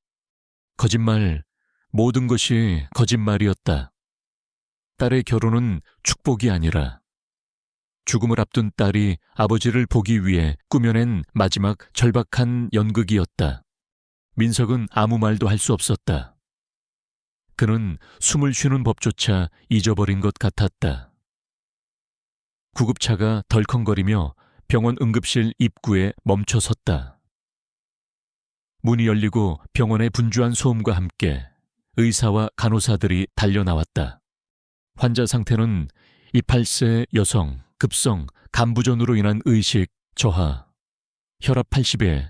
거짓말, 모든 것이 거짓말이었다. 딸의 결혼은 축복이 아니라 죽음을 앞둔 딸이 아버지를 보기 위해 꾸며낸 마지막 절박한 연극이었다. 민석은 아무 말도 할 수 없었다. 그는 숨을 쉬는 법조차 잊어버린 것 같았다. 구급차가 덜컹거리며 병원 응급실 입구에 멈춰 섰다. 문이 열리고 병원의 분주한 소음과 함께 의사와 간호사들이 달려나왔다. 환자 상태는 28세 여성, 급성 간부전으로 인한 의식 저하, 혈압 80에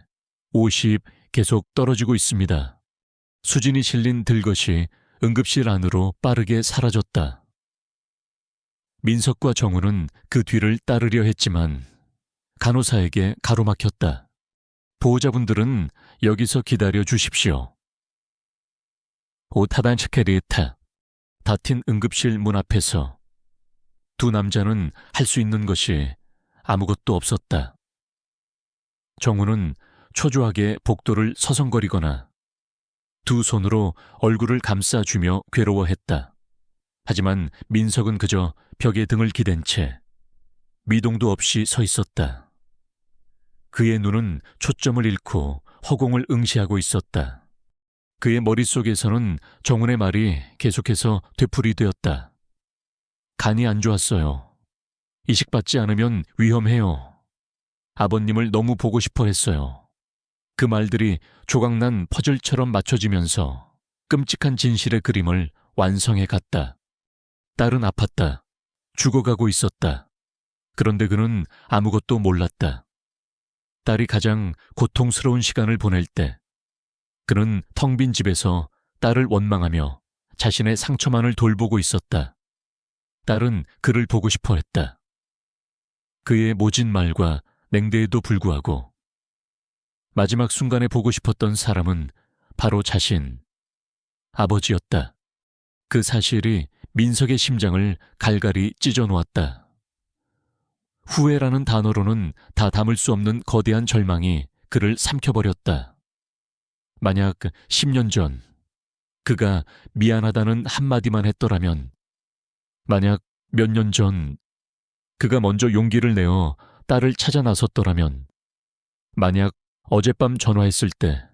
50 계속 떨어지고 있습니다. 수진이 실린 들것이 응급실 안으로 빠르게 사라졌다. 민석과 정우는 그 뒤를 따르려 했지만 간호사에게 가로막혔다. 보호자분들은 여기서 기다려 주십시오. 오타단치케리타 닫힌 응급실 문 앞에서 두 남자는 할 수 있는 것이 아무것도 없었다. 정우는 초조하게 복도를 서성거리거나 두 손으로 얼굴을 감싸주며 괴로워했다. 하지만 민석은 그저 벽에 등을 기댄 채 미동도 없이 서 있었다. 그의 눈은 초점을 잃고 허공을 응시하고 있었다. 그의 머릿속에서는 정훈의 말이 계속해서 되풀이되었다. 간이 안 좋았어요. 이식받지 않으면 위험해요. 아버님을 너무 보고 싶어 했어요. 그 말들이 조각난 퍼즐처럼 맞춰지면서 끔찍한 진실의 그림을 완성해 갔다. 딸은 아팠다. 죽어가고 있었다. 그런데 그는 아무것도 몰랐다. 딸이 가장 고통스러운 시간을 보낼 때 그는 텅 빈 집에서 딸을 원망하며 자신의 상처만을 돌보고 있었다. 딸은 그를 보고 싶어 했다. 그의 모진 말과 냉대에도 불구하고 마지막 순간에 보고 싶었던 사람은 바로 자신, 아버지였다. 그 사실이 민석의 심장을 갈갈이 찢어놓았다. 후회라는 단어로는 다 담을 수 없는 거대한 절망이 그를 삼켜버렸다. 만약 10년 전 그가 미안하다는 한마디만 했더라면, 만약 몇 년 전 그가 먼저 용기를 내어 딸을 찾아 나섰더라면, 만약 어젯밤 전화했을 때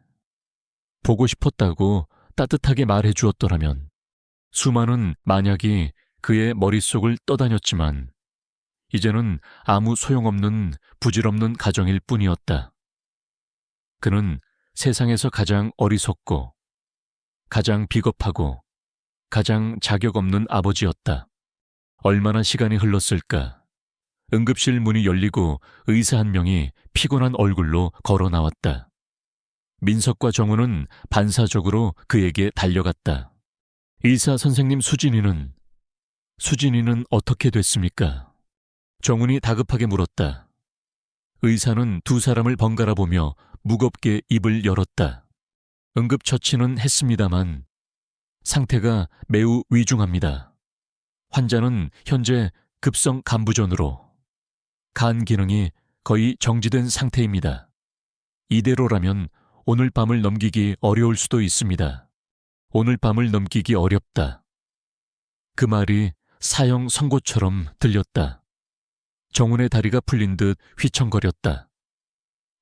보고 싶었다고 따뜻하게 말해 주었더라면, 수많은 만약이 그의 머릿속을 떠다녔지만 이제는 아무 소용없는 부질없는 가정일 뿐이었다. 그는 세상에서 가장 어리석고 가장 비겁하고 가장 자격 없는 아버지였다. 얼마나 시간이 흘렀을까. 응급실 문이 열리고 의사 한 명이 피곤한 얼굴로 걸어 나왔다. 민석과 정우는 반사적으로 그에게 달려갔다. 의사 선생님, 수진이는 어떻게 됐습니까? 정훈이 다급하게 물었다. 의사는 두 사람을 번갈아 보며 무겁게 입을 열었다. 응급처치는 했습니다만 상태가 매우 위중합니다. 환자는 현재 급성 간부전으로 간 기능이 거의 정지된 상태입니다. 이대로라면 오늘 밤을 넘기기 어려울 수도 있습니다. 오늘 밤을 넘기기 어렵다. 그 말이 사형 선고처럼 들렸다. 정훈의 다리가 풀린 듯 휘청거렸다.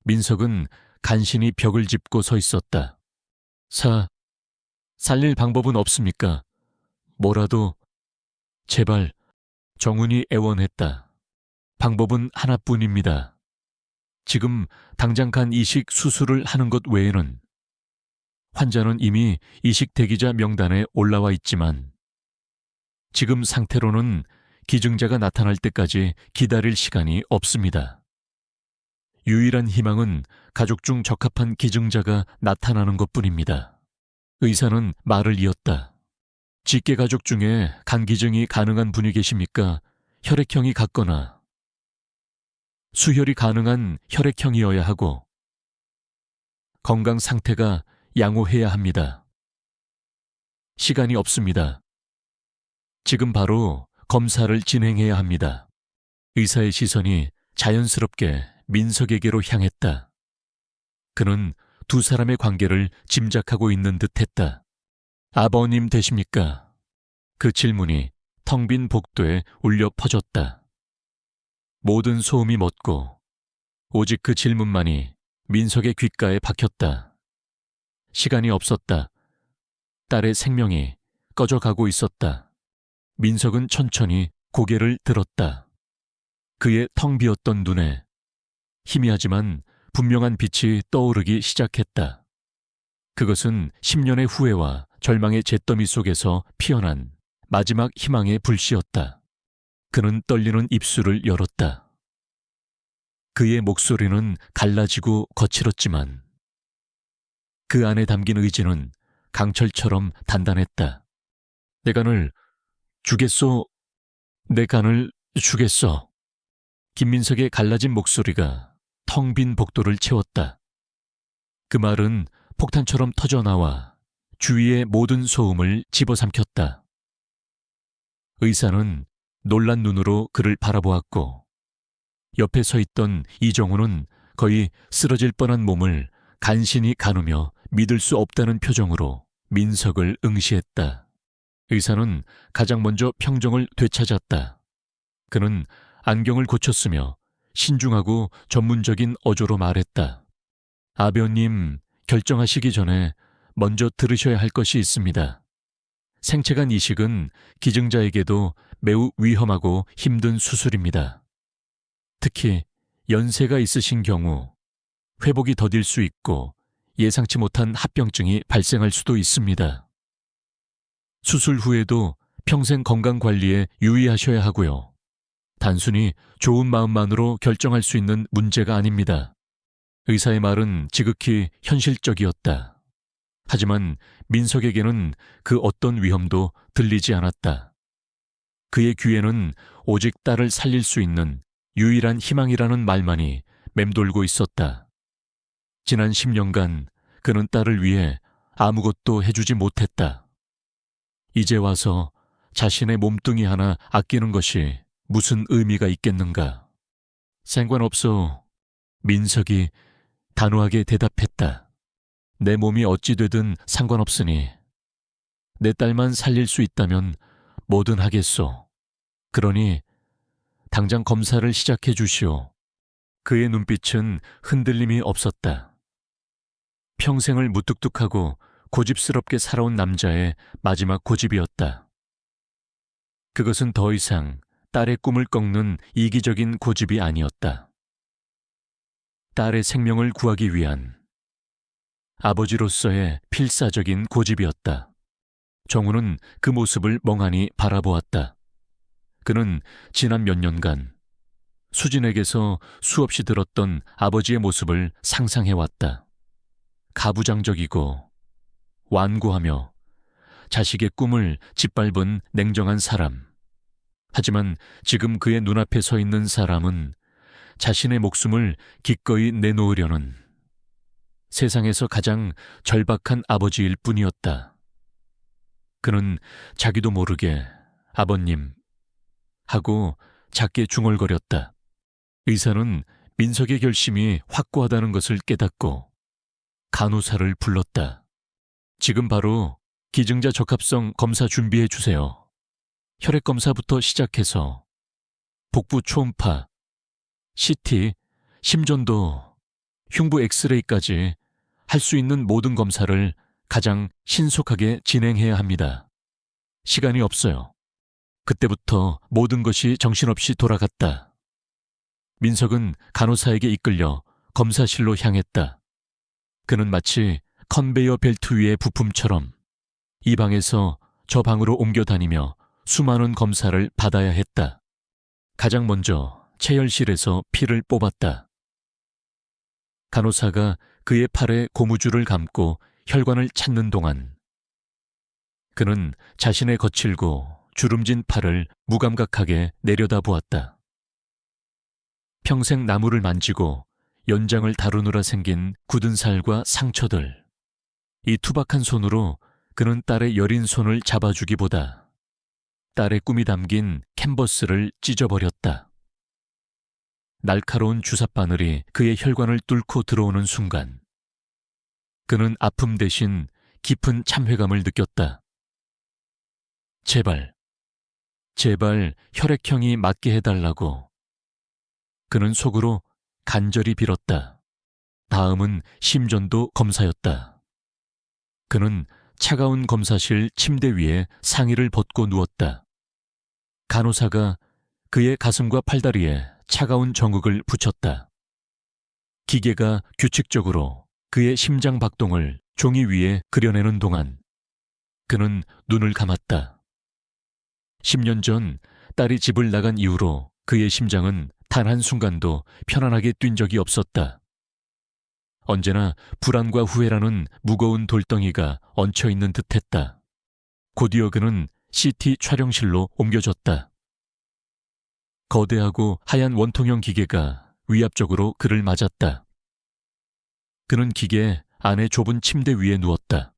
민석은 간신히 벽을 짚고 서 있었다. 살릴 방법은 없습니까? 뭐라도 제발. 정훈이 애원했다. 방법은 하나뿐입니다. 지금 당장 간 이식 수술을 하는 것 외에는. 환자는 이미 이식 대기자 명단에 올라와 있지만 지금 상태로는 기증자가 나타날 때까지 기다릴 시간이 없습니다. 유일한 희망은 가족 중 적합한 기증자가 나타나는 것뿐입니다. 의사는 말을 이었다. 직계 가족 중에 간 기증이 가능한 분이 계십니까? 혈액형이 같거나 수혈이 가능한 혈액형이어야 하고 건강 상태가 양호해야 합니다. 시간이 없습니다. 지금 바로 검사를 진행해야 합니다. 의사의 시선이 자연스럽게 민석에게로 향했다. 그는 두 사람의 관계를 짐작하고 있는 듯했다. 아버님 되십니까? 그 질문이 텅 빈 복도에 울려 퍼졌다. 모든 소음이 멎고 오직 그 질문만이 민석의 귓가에 박혔다. 시간이 없었다. 딸의 생명이 꺼져가고 있었다. 민석은 천천히 고개를 들었다. 그의 텅 비었던 눈에 희미하지만 분명한 빛이 떠오르기 시작했다. 그것은 10년의 후회와 절망의 잿더미 속에서 피어난 마지막 희망의 불씨였다. 그는 떨리는 입술을 열었다. 그의 목소리는 갈라지고 거칠었지만 그 안에 담긴 의지는 강철처럼 단단했다. 내 간을 주겠소. 내 간을 주겠어. 김민석의 갈라진 목소리가 텅 빈 복도를 채웠다. 그 말은 폭탄처럼 터져나와 주위의 모든 소음을 집어삼켰다. 의사는 놀란 눈으로 그를 바라보았고 옆에 서 있던 이정우는 거의 쓰러질 뻔한 몸을 간신히 가누며 믿을 수 없다는 표정으로 민석을 응시했다. 의사는 가장 먼저 평정을 되찾았다. 그는 안경을 고쳤으며 신중하고 전문적인 어조로 말했다. 아버님, 결정하시기 전에 먼저 들으셔야 할 것이 있습니다. 생체간 이식은 기증자에게도 매우 위험하고 힘든 수술입니다. 특히 연세가 있으신 경우 회복이 더딜 수 있고 예상치 못한 합병증이 발생할 수도 있습니다. 수술 후에도 평생 건강관리에 유의하셔야 하고요. 단순히 좋은 마음만으로 결정할 수 있는 문제가 아닙니다. 의사의 말은 지극히 현실적이었다. 하지만 민석에게는 그 어떤 위험도 들리지 않았다. 그의 귀에는 오직 딸을 살릴 수 있는 유일한 희망이라는 말만이 맴돌고 있었다. 지난 10년간 그는 딸을 위해 아무것도 해주지 못했다. 이제 와서 자신의 몸뚱이 하나 아끼는 것이 무슨 의미가 있겠는가? 상관없어. 민석이 단호하게 대답했다. 내 몸이 어찌 되든 상관없으니 내 딸만 살릴 수 있다면 뭐든 하겠소. 그러니 당장 검사를 시작해 주시오. 그의 눈빛은 흔들림이 없었다. 평생을 무뚝뚝하고 고집스럽게 살아온 남자의 마지막 고집이었다. 그것은 더 이상 딸의 꿈을 꺾는 이기적인 고집이 아니었다. 딸의 생명을 구하기 위한 아버지로서의 필사적인 고집이었다. 정우는 그 모습을 멍하니 바라보았다. 그는 지난 몇 년간 수진에게서 수없이 들었던 아버지의 모습을 상상해왔다. 가부장적이고 완고하며 자식의 꿈을 짓밟은 냉정한 사람. 하지만 지금 그의 눈앞에 서 있는 사람은 자신의 목숨을 기꺼이 내놓으려는 세상에서 가장 절박한 아버지일 뿐이었다. 그는 자기도 모르게 아버님 하고 작게 중얼거렸다. 의사는 민석의 결심이 확고하다는 것을 깨닫고 간호사를 불렀다. 지금 바로 기증자 적합성 검사 준비해 주세요. 혈액 검사부터 시작해서 복부 초음파, CT, 심전도, 흉부 엑스레이까지 할 수 있는 모든 검사를 가장 신속하게 진행해야 합니다. 시간이 없어요. 그때부터 모든 것이 정신없이 돌아갔다. 민석은 간호사에게 이끌려 검사실로 향했다. 그는 마치 컨베이어 벨트 위의 부품처럼 이 방에서 저 방으로 옮겨 다니며 수많은 검사를 받아야 했다. 가장 먼저 체열실에서 피를 뽑았다. 간호사가 그의 팔에 고무줄을 감고 혈관을 찾는 동안 그는 자신의 거칠고 주름진 팔을 무감각하게 내려다보았다. 평생 나무를 만지고 연장을 다루느라 생긴 굳은 살과 상처들. 이 투박한 손으로 그는 딸의 여린 손을 잡아주기보다 딸의 꿈이 담긴 캔버스를 찢어버렸다. 날카로운 주사바늘이 그의 혈관을 뚫고 들어오는 순간 그는 아픔 대신 깊은 참회감을 느꼈다. 제발 혈액형이 맞게 해달라고. 그는 속으로 간절히 빌었다. 다음은 심전도 검사였다. 그는 차가운 검사실 침대 위에 상의를 벗고 누웠다. 간호사가 그의 가슴과 팔다리에 차가운 정극을 붙였다. 기계가 규칙적으로 그의 심장 박동을 종이 위에 그려내는 동안 그는 눈을 감았다. 10년 전 딸이 집을 나간 이후로 그의 심장은 단 한순간도 편안하게 뛴 적이 없었다. 언제나 불안과 후회라는 무거운 돌덩이가 얹혀있는 듯했다. 곧이어 그는 CT 촬영실로 옮겨졌다. 거대하고 하얀 원통형 기계가 위압적으로 그를 맞았다. 그는 기계 안에 좁은 침대 위에 누웠다.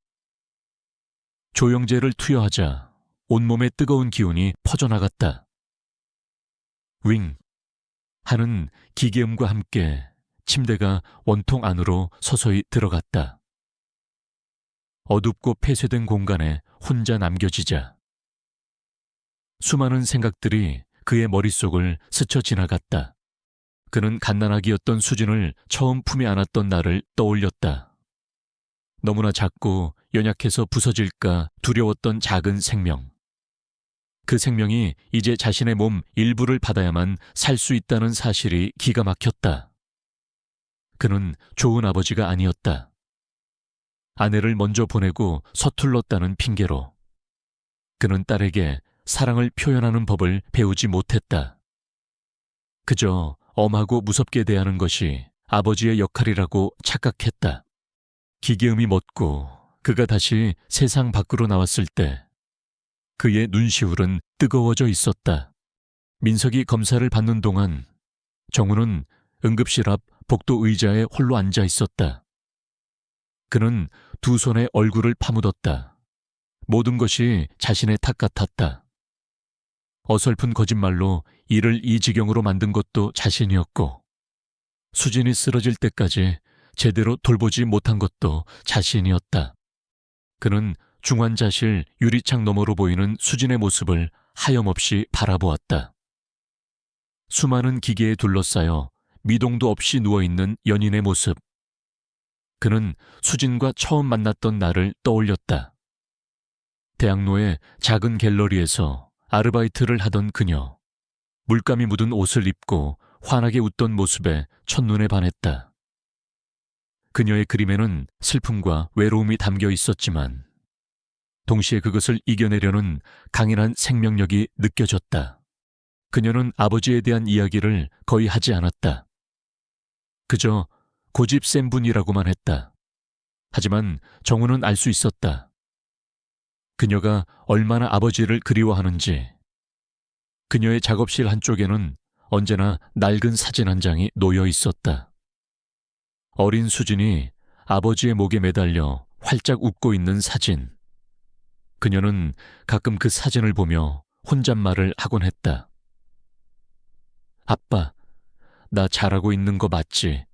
조영제를 투여하자 온몸에 뜨거운 기운이 퍼져나갔다. 윙 하는 기계음과 함께 침대가 원통 안으로 서서히 들어갔다. 어둡고 폐쇄된 공간에 혼자 남겨지자 수많은 생각들이 그의 머릿속을 스쳐 지나갔다. 그는 갓난아기였던 수진을 처음 품에 안았던 날을 떠올렸다. 너무나 작고 연약해서 부서질까 두려웠던 작은 생명. 그 생명이 이제 자신의 몸 일부를 받아야만 살 수 있다는 사실이 기가 막혔다. 그는 좋은 아버지가 아니었다. 아내를 먼저 보내고 서툴렀다는 핑계로 그는 딸에게 사랑을 표현하는 법을 배우지 못했다. 그저 엄하고 무섭게 대하는 것이 아버지의 역할이라고 착각했다. 기계음이 멎고 그가 다시 세상 밖으로 나왔을 때 그의 눈시울은 뜨거워져 있었다. 민석이 검사를 받는 동안 정우는 응급실 앞 복도 의자에 홀로 앉아 있었다. 그는 두 손에 얼굴을 파묻었다. 모든 것이 자신의 탓 같았다. 어설픈 거짓말로 이를 이 지경으로 만든 것도 자신이었고 수진이 쓰러질 때까지 제대로 돌보지 못한 것도 자신이었다. 그는 중환자실 유리창 너머로 보이는 수진의 모습을 하염없이 바라보았다. 수많은 기계에 둘러싸여 미동도 없이 누워있는 연인의 모습. 그는 수진과 처음 만났던 날을 떠올렸다. 대학로의 작은 갤러리에서 아르바이트를 하던 그녀. 물감이 묻은 옷을 입고 환하게 웃던 모습에 첫눈에 반했다. 그녀의 그림에는 슬픔과 외로움이 담겨 있었지만 동시에 그것을 이겨내려는 강인한 생명력이 느껴졌다. 그녀는 아버지에 대한 이야기를 거의 하지 않았다. 그저 고집 센 분이라고만 했다. 하지만 정우는 알 수 있었다. 그녀가 얼마나 아버지를 그리워하는지. 그녀의 작업실 한쪽에는 언제나 낡은 사진 한 장이 놓여 있었다. 어린 수진이 아버지의 목에 매달려 활짝 웃고 있는 사진. 그녀는 가끔 그 사진을 보며 혼잣말을 하곤 했다. 아빠, 나 잘하고 있는 거 맞지?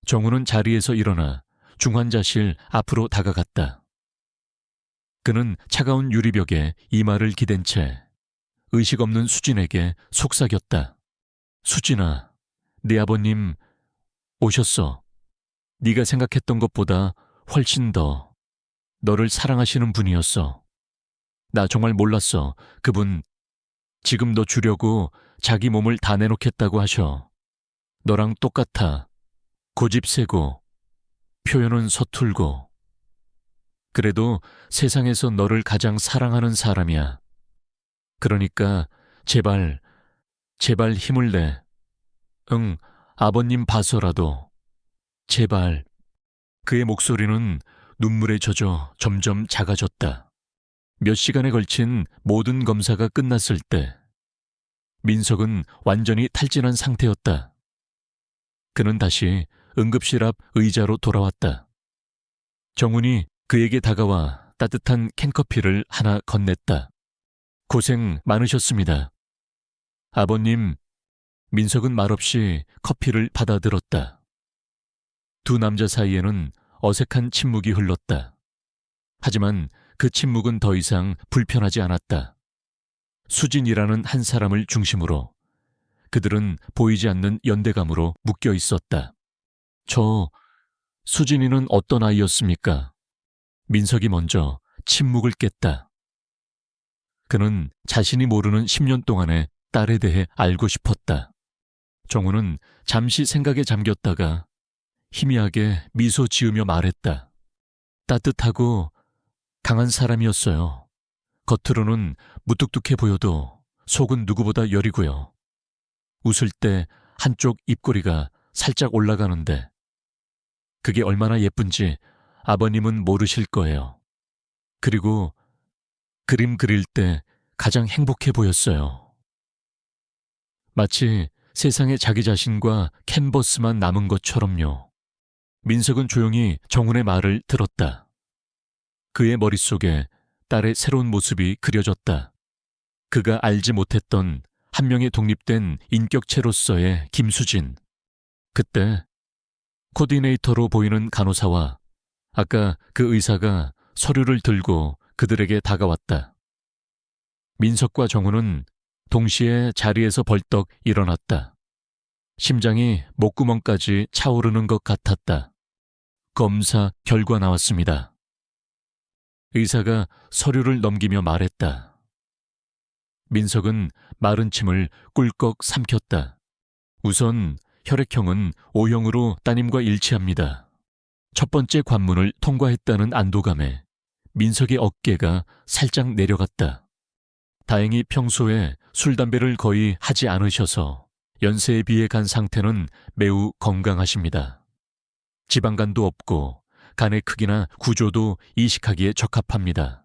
정우는 자리에서 일어나 중환자실 앞으로 다가갔다. 그는 차가운 유리벽에 이마를 기댄 채 의식 없는 수진에게 속삭였다. 수진아, 네 아버님 오셨어. 네가 생각했던 것보다 훨씬 더 너를 사랑하시는 분이었어. 나 정말 몰랐어. 그분 지금 너 주려고 자기 몸을 다 내놓겠다고 하셔. 너랑 똑같아. 고집 세고 표현은 서툴고. 그래도 세상에서 너를 가장 사랑하는 사람이야. 그러니까 제발 힘을 내. 응, 아버님 봐서라도. 제발. 그의 목소리는 눈물에 젖어 점점 작아졌다. 몇 시간에 걸친 모든 검사가 끝났을 때 민석은 완전히 탈진한 상태였다. 그는 다시 응급실 앞 의자로 돌아왔다. 정훈이 그에게 다가와 따뜻한 캔커피를 하나 건넸다. 고생 많으셨습니다. 아버님, 민석은 말없이 커피를 받아들었다. 두 남자 사이에는 어색한 침묵이 흘렀다. 하지만 그 침묵은 더 이상 불편하지 않았다. 수진이라는 한 사람을 중심으로 그들은 보이지 않는 연대감으로 묶여 있었다. 저 수진이는 어떤 아이였습니까? 민석이 먼저 침묵을 깼다. 그는 자신이 모르는 10년 동안의 딸에 대해 알고 싶었다. 정우는 잠시 생각에 잠겼다가 희미하게 미소 지으며 말했다. 따뜻하고 강한 사람이었어요. 겉으로는 무뚝뚝해 보여도 속은 누구보다 여리고요. 웃을 때 한쪽 입꼬리가 살짝 올라가는데 그게 얼마나 예쁜지 아버님은 모르실 거예요. 그리고 그림 그릴 때 가장 행복해 보였어요. 마치 세상에 자기 자신과 캔버스만 남은 것처럼요. 민석은 조용히 정훈의 말을 들었다. 그의 머릿속에 딸의 새로운 모습이 그려졌다. 그가 알지 못했던 한 명의 독립된 인격체로서의 김수진. 그때 코디네이터로 보이는 간호사와 아까 그 의사가 서류를 들고 그들에게 다가왔다. 민석과 정우는 동시에 자리에서 벌떡 일어났다. 심장이 목구멍까지 차오르는 것 같았다. 검사 결과 나왔습니다. 의사가 서류를 넘기며 말했다. 민석은 마른 침을 꿀꺽 삼켰다. 우선 혈액형은 O형으로 따님과 일치합니다. 첫 번째 관문을 통과했다는 안도감에 민석의 어깨가 살짝 내려갔다. 다행히 평소에 술, 담배를 거의 하지 않으셔서 연세에 비해 간 상태는 매우 건강하십니다. 지방간도 없고 간의 크기나 구조도 이식하기에 적합합니다.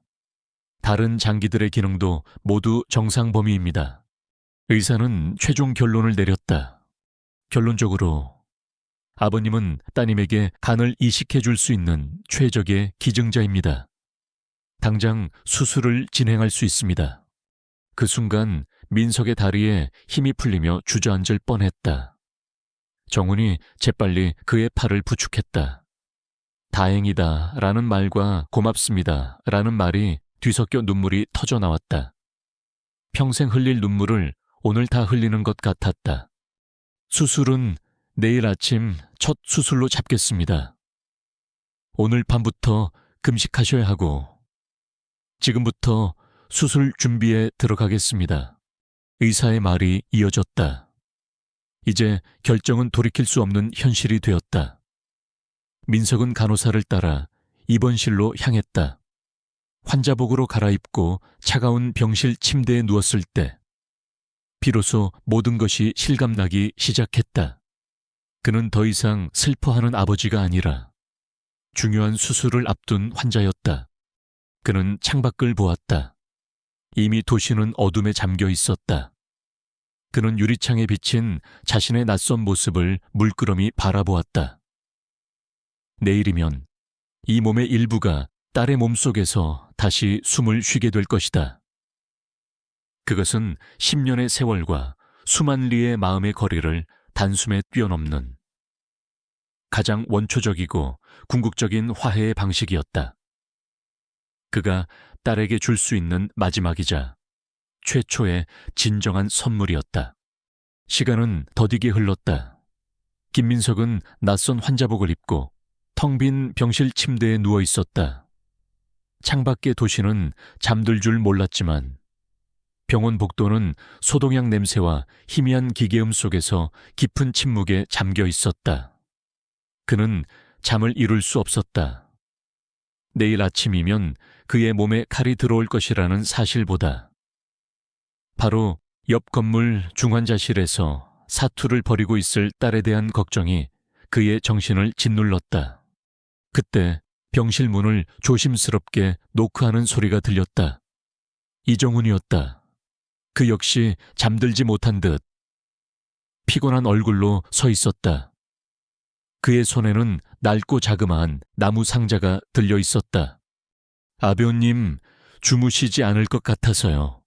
다른 장기들의 기능도 모두 정상 범위입니다. 의사는 최종 결론을 내렸다. 결론적으로 아버님은 따님에게 간을 이식해 줄 수 있는 최적의 기증자입니다. 당장 수술을 진행할 수 있습니다. 그 순간 민석의 다리에 힘이 풀리며 주저앉을 뻔했다. 정훈이 재빨리 그의 팔을 부축했다. 다행이다 라는 말과 고맙습니다 라는 말이 뒤섞여 눈물이 터져 나왔다. 평생 흘릴 눈물을 오늘 다 흘리는 것 같았다. 수술은 내일 아침 첫 수술로 잡겠습니다. 오늘 밤부터 금식하셔야 하고 지금부터 수술 준비에 들어가겠습니다. 의사의 말이 이어졌다. 이제 결정은 돌이킬 수 없는 현실이 되었다. 민석은 간호사를 따라 입원실로 향했다. 환자복으로 갈아입고 차가운 병실 침대에 누웠을 때 비로소 모든 것이 실감나기 시작했다. 그는 더 이상 슬퍼하는 아버지가 아니라 중요한 수술을 앞둔 환자였다. 그는 창밖을 보았다. 이미 도시는 어둠에 잠겨 있었다. 그는 유리창에 비친 자신의 낯선 모습을 물끄러미 바라보았다. 내일이면 이 몸의 일부가 딸의 몸속에서 다시 숨을 쉬게 될 것이다. 그것은 10년의 세월과 수만 리의 마음의 거리를 단숨에 뛰어넘는 가장 원초적이고 궁극적인 화해의 방식이었다. 그가 딸에게 줄 수 있는 마지막이자 최초의 진정한 선물이었다. 시간은 더디게 흘렀다. 김민석은 낯선 환자복을 입고 텅 빈 병실 침대에 누워 있었다. 창밖의 도시는 잠들 줄 몰랐지만 병원 복도는 소독약 냄새와 희미한 기계음 속에서 깊은 침묵에 잠겨 있었다. 그는 잠을 이룰 수 없었다. 내일 아침이면 그의 몸에 칼이 들어올 것이라는 사실보다 바로 옆 건물 중환자실에서 사투를 벌이고 있을 딸에 대한 걱정이 그의 정신을 짓눌렀다. 그때 병실 문을 조심스럽게 노크하는 소리가 들렸다. 이정훈이었다. 그 역시 잠들지 못한 듯 피곤한 얼굴로 서 있었다. 그의 손에는 낡고 자그마한 나무 상자가 들려 있었다. 아배우님, 주무시지 않을 것 같아서요.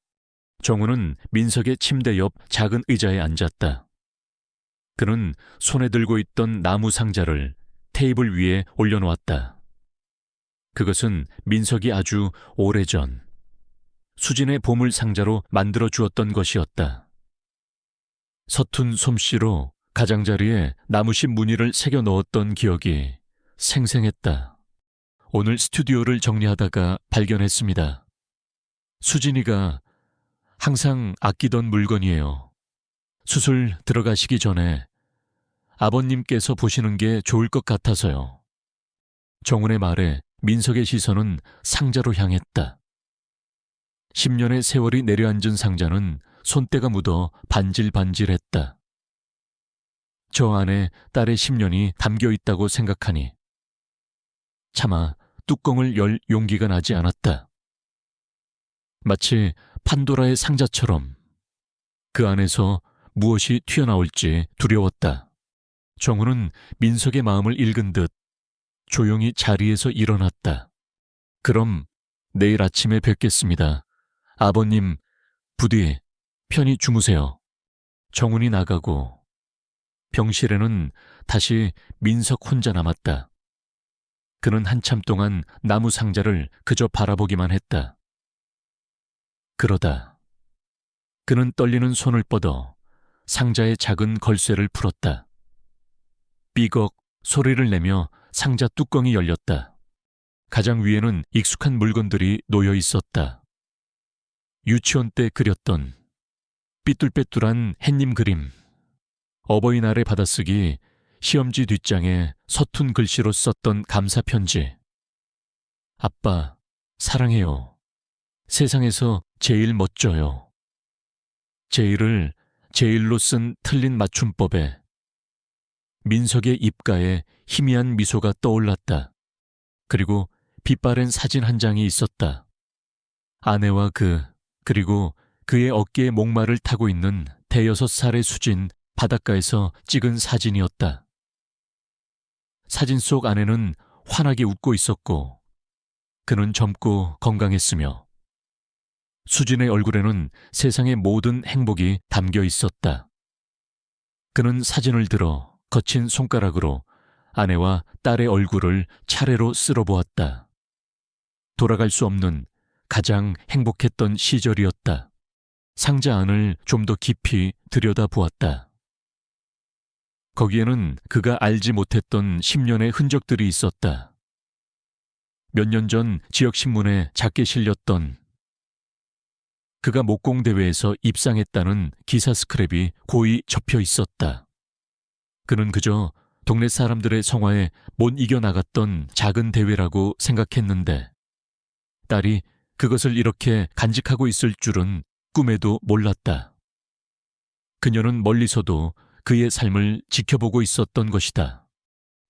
정우는 민석의 침대 옆 작은 의자에 앉았다. 그는 손에 들고 있던 나무 상자를 테이블 위에 올려놓았다. 그것은 민석이 아주 오래전 수진의 보물 상자로 만들어 주었던 것이었다. 서툰 솜씨로 가장자리에 나무신 무늬를 새겨 넣었던 기억이 생생했다. 오늘 스튜디오를 정리하다가 발견했습니다. 수진이가 항상 아끼던 물건이에요. 수술 들어가시기 전에 아버님께서 보시는 게 좋을 것 같아서요. 정훈의 말에 민석의 시선은 상자로 향했다. 10년의 세월이 내려앉은 상자는 손때가 묻어 반질반질했다. 저 안에 딸의 10년이 담겨 있다고 생각하니 차마 뚜껑을 열 용기가 나지 않았다. 마치 판도라의 상자처럼 그 안에서 무엇이 튀어나올지 두려웠다. 정우는 민석의 마음을 읽은 듯 조용히 자리에서 일어났다. 그럼 내일 아침에 뵙겠습니다. 아버님, 부디 편히 주무세요. 정훈이 나가고 병실에는 다시 민석 혼자 남았다. 그는 한참 동안 나무 상자를 그저 바라보기만 했다. 그러다 그는 떨리는 손을 뻗어 상자의 작은 걸쇠를 풀었다. 삐걱 소리를 내며 상자 뚜껑이 열렸다. 가장 위에는 익숙한 물건들이 놓여 있었다. 유치원 때 그렸던 삐뚤빼뚤한 햇님 그림, 어버이날의 받아쓰기 시험지 뒷장에 서툰 글씨로 썼던 감사 편지. 아빠, 사랑해요. 세상에서 제일 멋져요. 제일을 제일로 쓴 틀린 맞춤법에 민석의 입가에 희미한 미소가 떠올랐다. 그리고 빛바랜 사진 한 장이 있었다. 아내와 그리고 그의 어깨에 목마를 타고 있는 대여섯 살의 수진 바닷가에서 찍은 사진이었다. 사진 속 아내는 환하게 웃고 있었고 그는 젊고 건강했으며 수진의 얼굴에는 세상의 모든 행복이 담겨 있었다. 그는 사진을 들어 거친 손가락으로 아내와 딸의 얼굴을 차례로 쓸어보았다. 돌아갈 수 없는 가장 행복했던 시절이었다. 상자 안을 좀 더 깊이 들여다보았다. 거기에는 그가 알지 못했던 10년의 흔적들이 있었다. 몇 년 전 지역신문에 작게 실렸던 그가 목공대회에서 입상했다는 기사 스크랩이 고이 접혀 있었다. 그는 그저 동네 사람들의 성화에 못 이겨나갔던 작은 대회라고 생각했는데 딸이 그것을 이렇게 간직하고 있을 줄은 꿈에도 몰랐다. 그녀는 멀리서도 그의 삶을 지켜보고 있었던 것이다.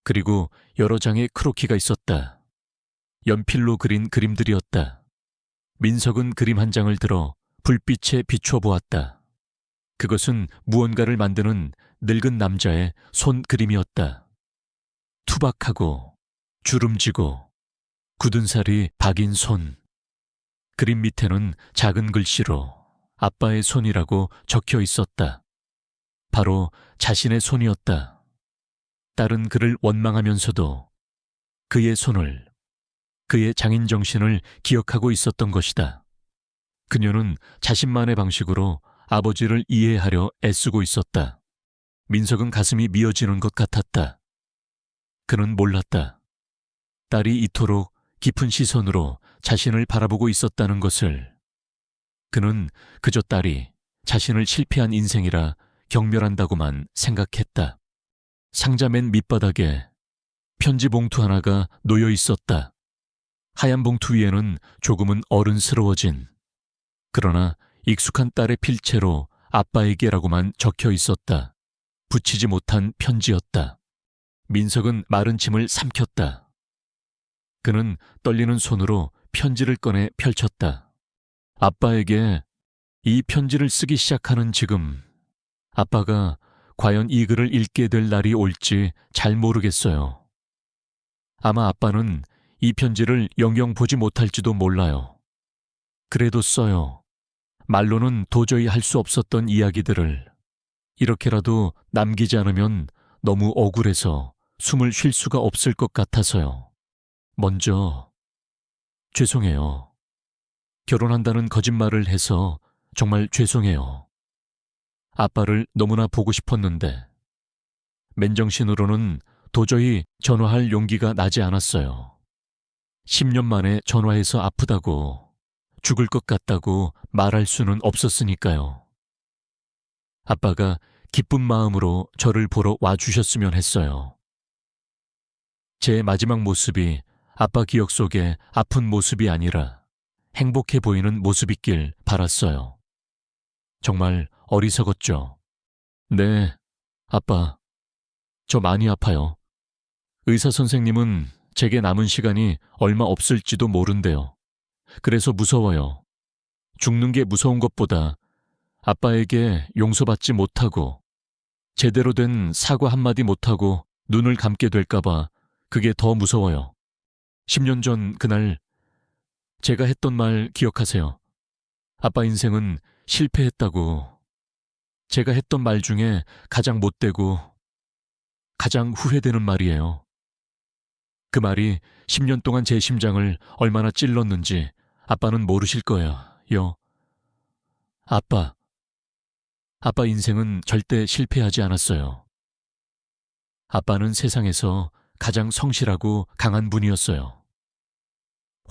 그리고 여러 장의 크로키가 있었다. 연필로 그린 그림들이었다. 민석은 그림 한 장을 들어 불빛에 비춰 보았다. 그것은 무언가를 만드는 늙은 남자의 손 그림이었다. 투박하고 주름지고 굳은 살이 박인 손. 그림 밑에는 작은 글씨로 아빠의 손이라고 적혀 있었다. 바로 자신의 손이었다. 딸은 그를 원망하면서도 그의 손을, 그의 장인 정신을 기억하고 있었던 것이다. 그녀는 자신만의 방식으로 아버지를 이해하려 애쓰고 있었다. 민석은 가슴이 미어지는 것 같았다. 그는 몰랐다. 딸이 이토록 깊은 시선으로 자신을 바라보고 있었다는 것을. 그는 그저 딸이 자신을 실패한 인생이라 경멸한다고만 생각했다. 상자 맨 밑바닥에 편지 봉투 하나가 놓여 있었다. 하얀 봉투 위에는 조금은 어른스러워진, 그러나 익숙한 딸의 필체로 아빠에게라고만 적혀 있었다. 붙이지 못한 편지였다. 민석은 마른 침을 삼켰다. 그는 떨리는 손으로 편지를 꺼내 펼쳤다. 아빠에게 이 편지를 쓰기 시작하는 지금, 아빠가 과연 이 글을 읽게 될 날이 올지 잘 모르겠어요. 아마 아빠는 이 편지를 영영 보지 못할지도 몰라요. 그래도 써요. 말로는 도저히 할 수 없었던 이야기들을 이렇게라도 남기지 않으면 너무 억울해서 숨을 쉴 수가 없을 것 같아서요. 먼저 죄송해요. 결혼한다는 거짓말을 해서 정말 죄송해요. 아빠를 너무나 보고 싶었는데 맨정신으로는 도저히 전화할 용기가 나지 않았어요. 10년 만에 전화해서 아프다고, 죽을 것 같다고 말할 수는 없었으니까요. 아빠가 기쁜 마음으로 저를 보러 와주셨으면 했어요. 제 마지막 모습이 아빠 기억 속에 아픈 모습이 아니라 행복해 보이는 모습이길 바랐어요. 정말 어리석었죠. 네, 아빠. 저 많이 아파요. 의사 선생님은 제게 남은 시간이 얼마 없을지도 모른대요. 그래서 무서워요. 죽는 게 무서운 것보다 아빠에게 용서받지 못하고 제대로 된 사과 한마디 못하고 눈을 감게 될까봐 그게 더 무서워요. 10년 전 그날 제가 했던 말 기억하세요? 아빠 인생은 실패했다고. 제가 했던 말 중에 가장 못되고 가장 후회되는 말이에요. 그 말이 10년 동안 제 심장을 얼마나 찔렀는지 아빠는 모르실 거예요. 아빠 인생은 절대 실패하지 않았어요. 아빠는 세상에서 가장 성실하고 강한 분이었어요.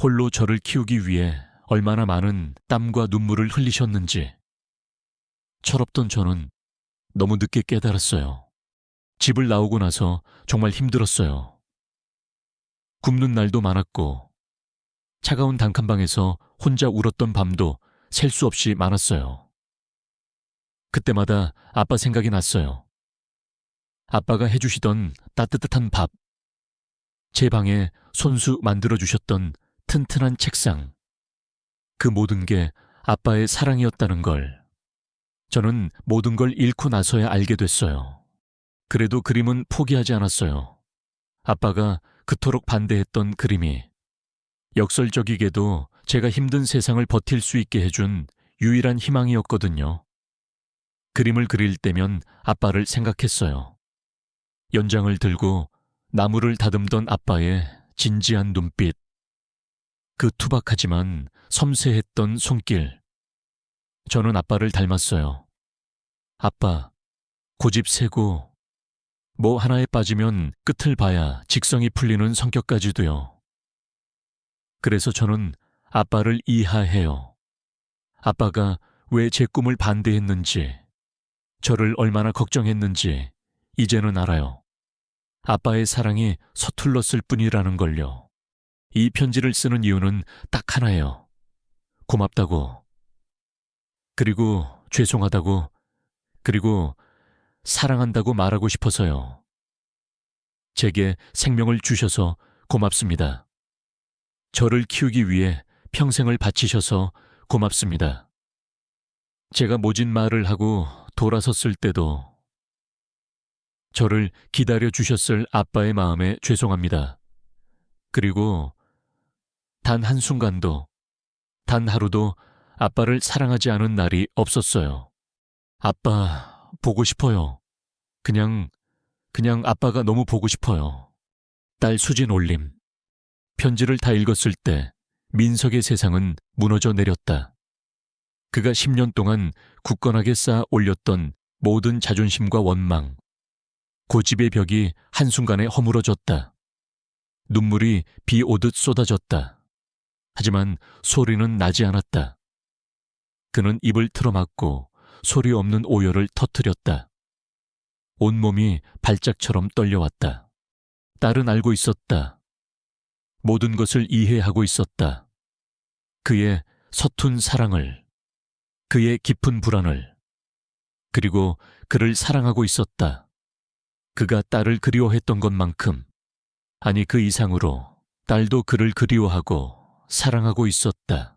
홀로 저를 키우기 위해 얼마나 많은 땀과 눈물을 흘리셨는지. 철없던 저는 너무 늦게 깨달았어요. 집을 나오고 나서 정말 힘들었어요. 굶는 날도 많았고 차가운 단칸방에서 혼자 울었던 밤도 셀 수 없이 많았어요. 그때마다 아빠 생각이 났어요. 아빠가 해주시던 따뜻한 밥, 제 방에 손수 만들어주셨던 튼튼한 책상, 그 모든 게 아빠의 사랑이었다는 걸 저는 모든 걸 잃고 나서야 알게 됐어요. 그래도 그림은 포기하지 않았어요. 아빠가 그토록 반대했던 그림이 역설적이게도 제가 힘든 세상을 버틸 수 있게 해준 유일한 희망이었거든요. 그림을 그릴 때면 아빠를 생각했어요. 연장을 들고 나무를 다듬던 아빠의 진지한 눈빛, 그 투박하지만 섬세했던 손길. 저는 아빠를 닮았어요. 아빠, 고집 세고 뭐 하나에 빠지면 끝을 봐야 직성이 풀리는 성격까지도요. 그래서 저는 아빠를 이해해요. 아빠가 왜 제 꿈을 반대했는지, 저를 얼마나 걱정했는지 이제는 알아요. 아빠의 사랑이 서툴렀을 뿐이라는 걸요. 이 편지를 쓰는 이유는 딱 하나예요. 고맙다고. 그리고 죄송하다고. 그리고 사랑한다고 말하고 싶어서요. 제게 생명을 주셔서 고맙습니다. 저를 키우기 위해 평생을 바치셔서 고맙습니다. 제가 모진 말을 하고 돌아섰을 때도 저를 기다려 주셨을 아빠의 마음에 죄송합니다. 그리고 단 한순간도, 단 하루도 아빠를 사랑하지 않은 날이 없었어요. 아빠, 보고 싶어요. 그냥 아빠가 너무 보고 싶어요. 딸 수진 올림. 편지를 다 읽었을 때 민석의 세상은 무너져 내렸다. 그가 10년 동안 굳건하게 쌓아 올렸던 모든 자존심과 원망, 고집의 벽이 한순간에 허물어졌다. 눈물이 비 오듯 쏟아졌다. 하지만 소리는 나지 않았다. 그는 입을 틀어막고 소리 없는 오열을 터뜨렸다. 온몸이 발작처럼 떨려왔다. 딸은 알고 있었다. 모든 것을 이해하고 있었다. 그의 서툰 사랑을, 그의 깊은 불안을, 그리고 그를 사랑하고 있었다. 그가 딸을 그리워했던 것만큼, 아니 그 이상으로 딸도 그를 그리워하고 사랑하고 있었다.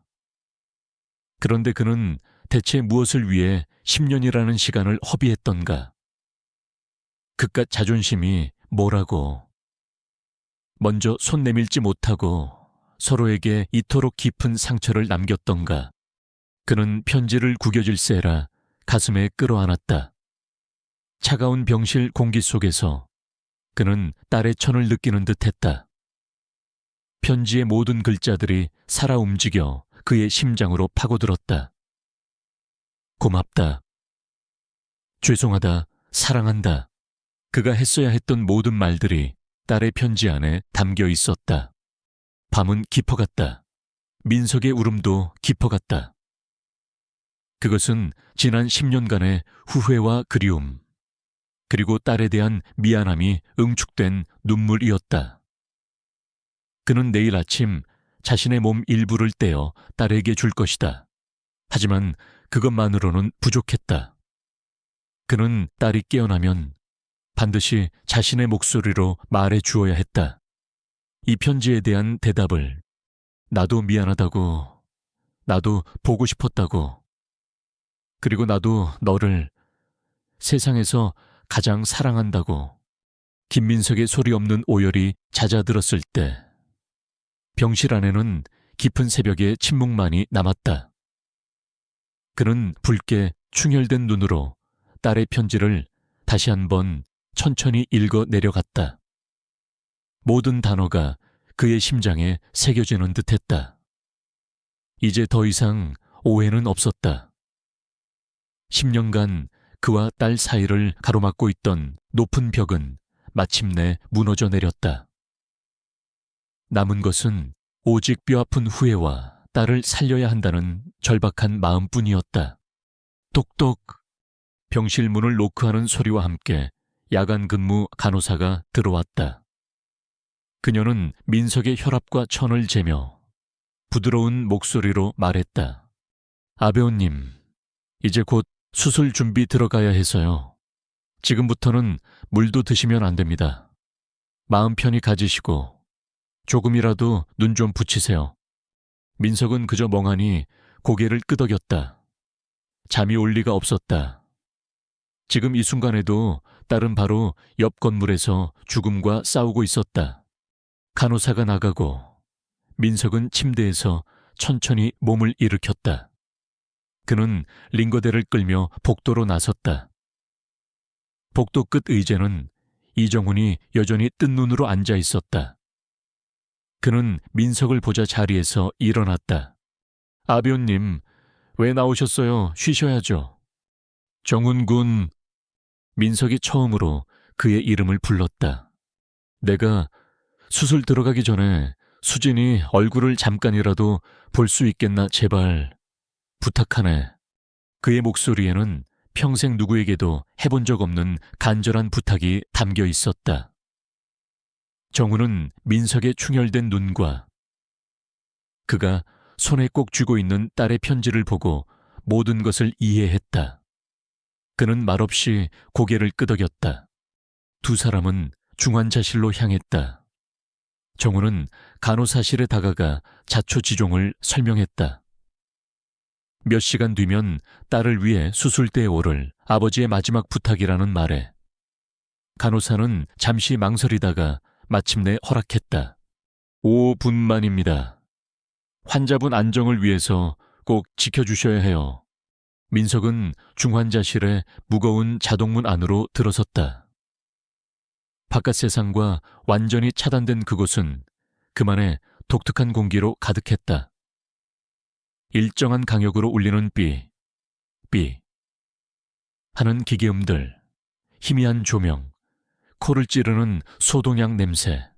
그런데 그는 대체 무엇을 위해 10년이라는 시간을 허비했던가? 그깟 자존심이 뭐라고? 먼저 손 내밀지 못하고 서로에게 이토록 깊은 상처를 남겼던가? 그는 편지를 구겨질세라 가슴에 끌어안았다. 차가운 병실 공기 속에서 그는 딸의 천을 느끼는 듯했다. 편지의 모든 글자들이 살아 움직여 그의 심장으로 파고들었다. 고맙다. 죄송하다. 사랑한다. 그가 했어야 했던 모든 말들이 딸의 편지 안에 담겨 있었다. 밤은 깊어갔다. 민석의 울음도 깊어갔다. 그것은 지난 10년간의 후회와 그리움, 그리고 딸에 대한 미안함이 응축된 눈물이었다. 그는 내일 아침 자신의 몸 일부를 떼어 딸에게 줄 것이다. 하지만 그것만으로는 부족했다. 그는 딸이 깨어나면 반드시 자신의 목소리로 말해 주어야 했다. 이 편지에 대한 대답을, 나도 미안하다고, 나도 보고 싶었다고, 그리고 나도 너를 세상에서 가장 사랑한다고. 김민석의 소리 없는 오열이 잦아들었을 때 병실 안에는 깊은 새벽의 침묵만이 남았다. 그는 붉게 충혈된 눈으로 딸의 편지를 다시 한번 천천히 읽어 내려갔다. 모든 단어가 그의 심장에 새겨지는 듯했다. 이제 더 이상 오해는 없었다. 10년간 그와 딸 사이를 가로막고 있던 높은 벽은 마침내 무너져 내렸다. 남은 것은 오직 뼈아픈 후회와 딸을 살려야 한다는 절박한 마음뿐이었다. 똑똑! 병실 문을 노크하는 소리와 함께 야간 근무 간호사가 들어왔다. 그녀는 민석의 혈압과 천을 재며 부드러운 목소리로 말했다. 아배우님, 이제 곧 수술 준비 들어가야 해서요. 지금부터는 물도 드시면 안 됩니다. 마음 편히 가지시고 조금이라도 눈 좀 붙이세요. 민석은 그저 멍하니 고개를 끄덕였다. 잠이 올 리가 없었다. 지금 이 순간에도 딸은 바로 옆 건물에서 죽음과 싸우고 있었다. 간호사가 나가고 민석은 침대에서 천천히 몸을 일으켰다. 그는 링거대를 끌며 복도로 나섰다. 복도 끝 의자는 이정훈이 여전히 뜬 눈으로 앉아 있었다. 그는 민석을 보자 자리에서 일어났다. 아배우님, 왜 나오셨어요? 쉬셔야죠. 정훈군. 민석이 처음으로 그의 이름을 불렀다. 내가 수술 들어가기 전에 수진이 얼굴을 잠깐이라도 볼 수 있겠나 제발 부탁하네. 그의 목소리에는 평생 누구에게도 해본 적 없는 간절한 부탁이 담겨 있었다. 정우는 민석의 충혈된 눈과 그가 손에 꼭 쥐고 있는 딸의 편지를 보고 모든 것을 이해했다. 그는 말없이 고개를 끄덕였다. 두 사람은 중환자실로 향했다. 정우는 간호사실에 다가가 자초지종을 설명했다. 몇 시간 뒤면 딸을 위해 수술대에 오를 아버지의 마지막 부탁이라는 말에 간호사는 잠시 망설이다가 마침내 허락했다. 5분만입니다. 환자분 안정을 위해서 꼭 지켜주셔야 해요. 민석은 중환자실에 무거운 자동문 안으로 들어섰다. 바깥 세상과 완전히 차단된 그곳은 그만의 독특한 공기로 가득했다. 일정한 강역으로 울리는 삐, 삐 하는 기계음들, 희미한 조명, 코를 찌르는 소독약 냄새,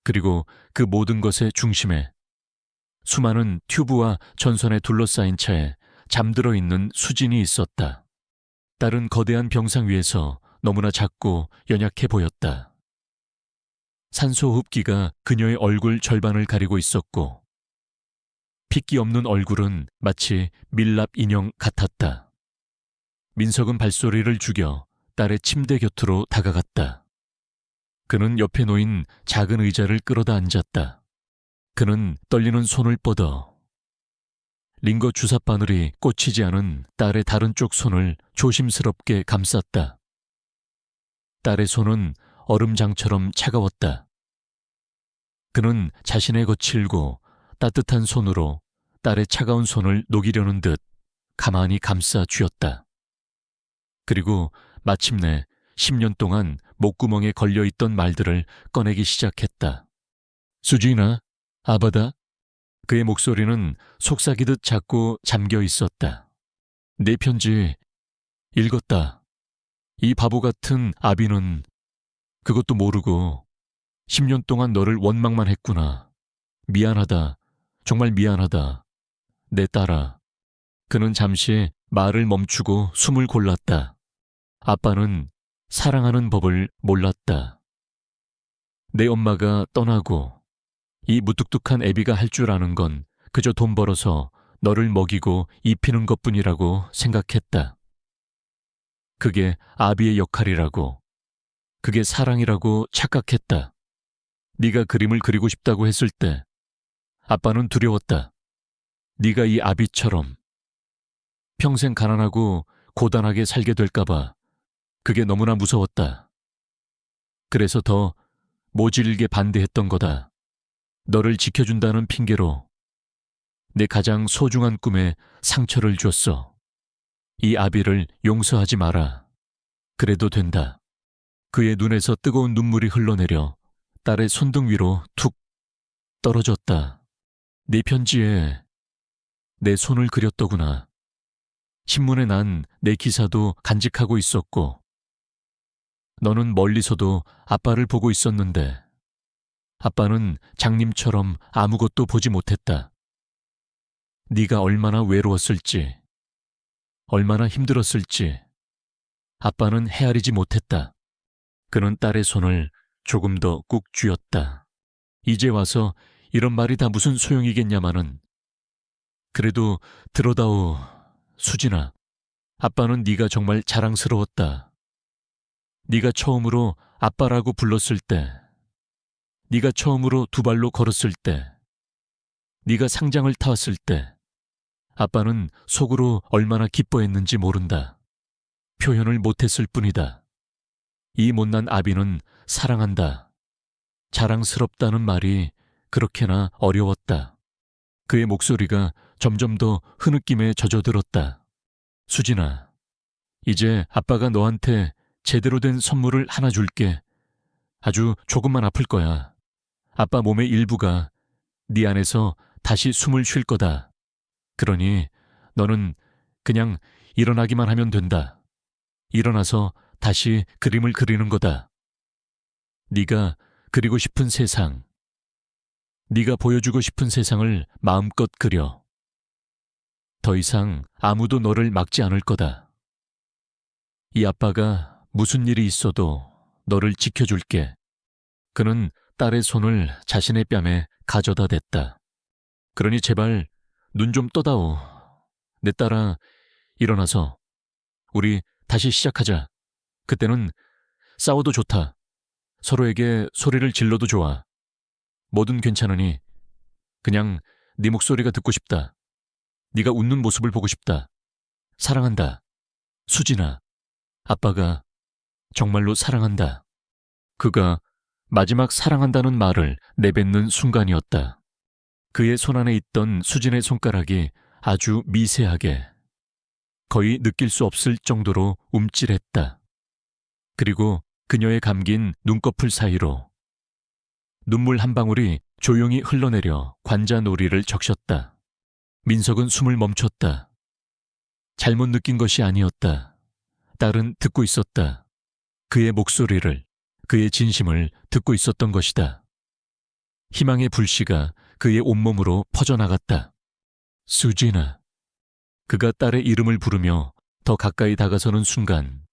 그리고 그 모든 것의 중심에 수많은 튜브와 전선에 둘러싸인 차에 잠들어 있는 수진이 있었다. 딸은 거대한 병상 위에서 너무나 작고 연약해 보였다. 산소 호흡기가 그녀의 얼굴 절반을 가리고 있었고 핏기 없는 얼굴은 마치 밀랍 인형 같았다. 민석은 발소리를 죽여 딸의 침대 곁으로 다가갔다. 그는 옆에 놓인 작은 의자를 끌어다 앉았다. 그는 떨리는 손을 뻗어 링거 주사 바늘이 꽂히지 않은 딸의 다른 쪽 손을 조심스럽게 감쌌다. 딸의 손은 얼음장처럼 차가웠다. 그는 자신의 거칠고 따뜻한 손으로 딸의 차가운 손을 녹이려는 듯 가만히 감싸 쥐었다. 그리고 마침내 10년 동안 목구멍에 걸려있던 말들을 꺼내기 시작했다. 수진아, 아바다. 그의 목소리는 속삭이듯 작고 잠겨 있었다. 내 편지 읽었다. 이 바보 같은 아비는 그것도 모르고 10년 동안 너를 원망만 했구나. 미안하다. 정말 미안하다. 내 딸아. 그는 잠시 말을 멈추고 숨을 골랐다. 아빠는 사랑하는 법을 몰랐다. 내 엄마가 떠나고 이 무뚝뚝한 애비가 할 줄 아는 건 그저 돈 벌어서 너를 먹이고 입히는 것뿐이라고 생각했다. 그게 아비의 역할이라고, 그게 사랑이라고 착각했다. 네가 그림을 그리고 싶다고 했을 때 아빠는 두려웠다. 네가 이 아비처럼 평생 가난하고 고단하게 살게 될까봐 그게 너무나 무서웠다. 그래서 더 모질게 반대했던 거다. 너를 지켜준다는 핑계로 내 가장 소중한 꿈에 상처를 줬어. 이 아비를 용서하지 마라. 그래도 된다. 그의 눈에서 뜨거운 눈물이 흘러내려 딸의 손등 위로 툭 떨어졌다. 네 편지에 내 손을 그렸더구나. 신문에 난 내 기사도 간직하고 있었고 너는 멀리서도 아빠를 보고 있었는데 아빠는 장님처럼 아무것도 보지 못했다. 네가 얼마나 외로웠을지, 얼마나 힘들었을지 아빠는 헤아리지 못했다. 그는 딸의 손을 조금 더 꾹 쥐었다. 이제 와서 이런 말이 다 무슨 소용이겠냐마는. 그래도 들어다오, 수진아. 아빠는 네가 정말 자랑스러웠다. 네가 처음으로 아빠라고 불렀을 때, 네가 처음으로 두 발로 걸었을 때, 네가 상장을 타왔을 때 아빠는 속으로 얼마나 기뻐했는지 모른다. 표현을 못했을 뿐이다. 이 못난 아비는 사랑한다. 자랑스럽다는 말이 그렇게나 어려웠다. 그의 목소리가 점점 더 흐느낌에 젖어들었다. 수진아, 이제 아빠가 너한테 제대로 된 선물을 하나 줄게. 아주 조금만 아플 거야. 아빠 몸의 일부가 네 안에서 다시 숨을 쉴 거다. 그러니 너는 그냥 일어나기만 하면 된다. 일어나서 다시 그림을 그리는 거다. 네가 그리고 싶은 세상, 네가 보여주고 싶은 세상을 마음껏 그려. 더 이상 아무도 너를 막지 않을 거다. 이 아빠가 무슨 일이 있어도 너를 지켜줄게. 그는 딸의 손을 자신의 뺨에 가져다 댔다. 그러니 제발 눈 좀 떠다오. 내 딸아, 일어나서 우리 다시 시작하자. 그때는 싸워도 좋다. 서로에게 소리를 질러도 좋아. 뭐든 괜찮으니 그냥 네 목소리가 듣고 싶다. 네가 웃는 모습을 보고 싶다. 사랑한다. 수진아, 아빠가 정말로 사랑한다. 그가 마지막 사랑한다는 말을 내뱉는 순간이었다. 그의 손안에 있던 수진의 손가락이 아주 미세하게, 거의 느낄 수 없을 정도로 움찔했다. 그리고 그녀의 감긴 눈꺼풀 사이로 눈물 한 방울이 조용히 흘러내려 관자놀이를 적셨다. 민석은 숨을 멈췄다. 잘못 느낀 것이 아니었다. 딸은 듣고 있었다. 그의 목소리를, 그의 진심을 듣고 있었던 것이다. 희망의 불씨가 그의 온몸으로 퍼져나갔다. 수진아. 그가 딸의 이름을 부르며 더 가까이 다가서는 순간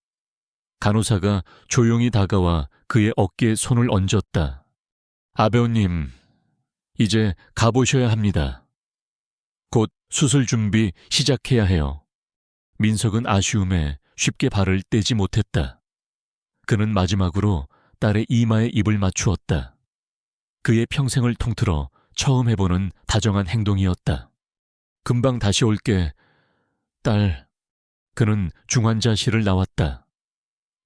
간호사가 조용히 다가와 그의 어깨에 손을 얹었다. 아배우님, 이제 가보셔야 합니다. 곧 수술 준비 시작해야 해요. 민석은 아쉬움에 쉽게 발을 떼지 못했다. 그는 마지막으로 딸의 이마에 입을 맞추었다. 그의 평생을 통틀어 처음 해보는 다정한 행동이었다. 금방 다시 올게, 딸. 그는 중환자실을 나왔다.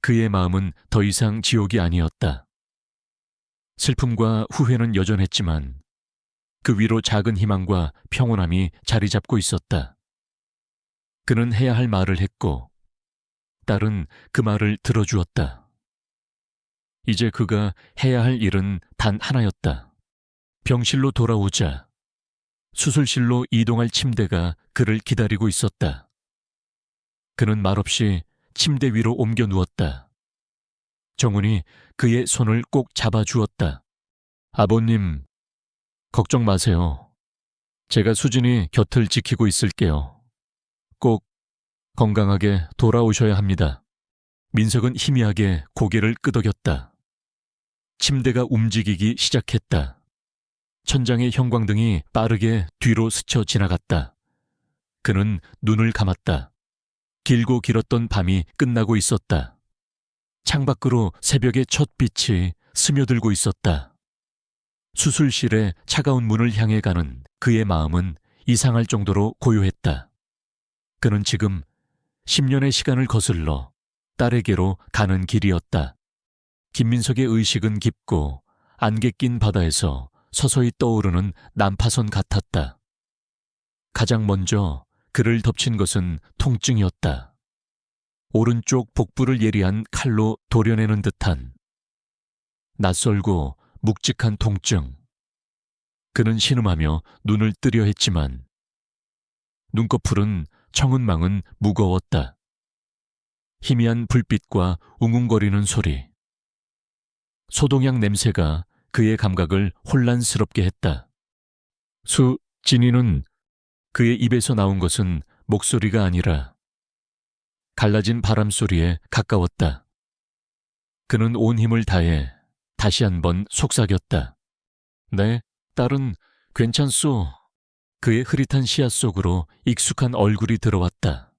그의 마음은 더 이상 지옥이 아니었다. 슬픔과 후회는 여전했지만 그 위로 작은 희망과 평온함이 자리 잡고 있었다. 그는 해야 할 말을 했고 딸은 그 말을 들어주었다. 이제 그가 해야 할 일은 단 하나였다. 병실로 돌아오자 수술실로 이동할 침대가 그를 기다리고 있었다. 그는 말없이 침대 위로 옮겨 누웠다. 정훈이 그의 손을 꼭 잡아주었다. 아버님, 걱정 마세요. 제가 수진이 곁을 지키고 있을게요. 꼭 건강하게 돌아오셔야 합니다. 민석은 희미하게 고개를 끄덕였다. 침대가 움직이기 시작했다. 천장의 형광등이 빠르게 뒤로 스쳐 지나갔다. 그는 눈을 감았다. 길고 길었던 밤이 끝나고 있었다. 창밖으로 새벽의 첫 빛이 스며들고 있었다. 수술실의 차가운 문을 향해 가는 그의 마음은 이상할 정도로 고요했다. 그는 지금 10년의 시간을 거슬러 딸에게로 가는 길이었다. 김민석의 의식은 깊고 안개 낀 바다에서 서서히 떠오르는 난파선 같았다. 가장 먼저 그를 덮친 것은 통증이었다. 오른쪽 복부를 예리한 칼로 도려내는 듯한 낯설고 묵직한 통증. 그는 신음하며 눈을 뜨려 했지만 눈꺼풀은 청은망은 무거웠다. 희미한 불빛과 웅웅거리는 소리. 소동약 냄새가 그의 감각을 혼란스럽게 했다. 수진이는 그의 입에서 나온 것은 목소리가 아니라 갈라진 바람 소리에 가까웠다. 그는 온 힘을 다해 다시 한번 속삭였다. 네, 딸은 괜찮소. 그의 흐릿한 시야 속으로 익숙한 얼굴이 들어왔다.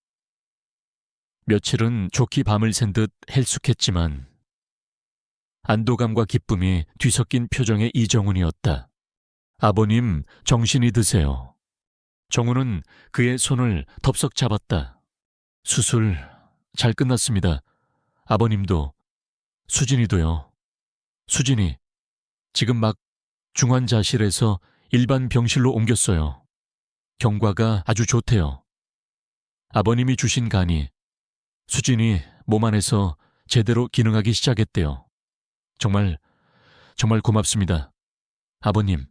며칠은 좋게 밤을 샌 듯 헬쑥했지만 안도감과 기쁨이 뒤섞인 표정의 이정훈이었다. 아버님, 정신이 드세요. 정훈은 그의 손을 덥석 잡았다. 수술 잘 끝났습니다. 아버님도, 수진이도요. 수진이 지금 막 중환자실에서 일반 병실로 옮겼어요. 경과가 아주 좋대요. 아버님이 주신 간이 수진이 몸 안에서 제대로 기능하기 시작했대요. 정말 고맙습니다. 아버님.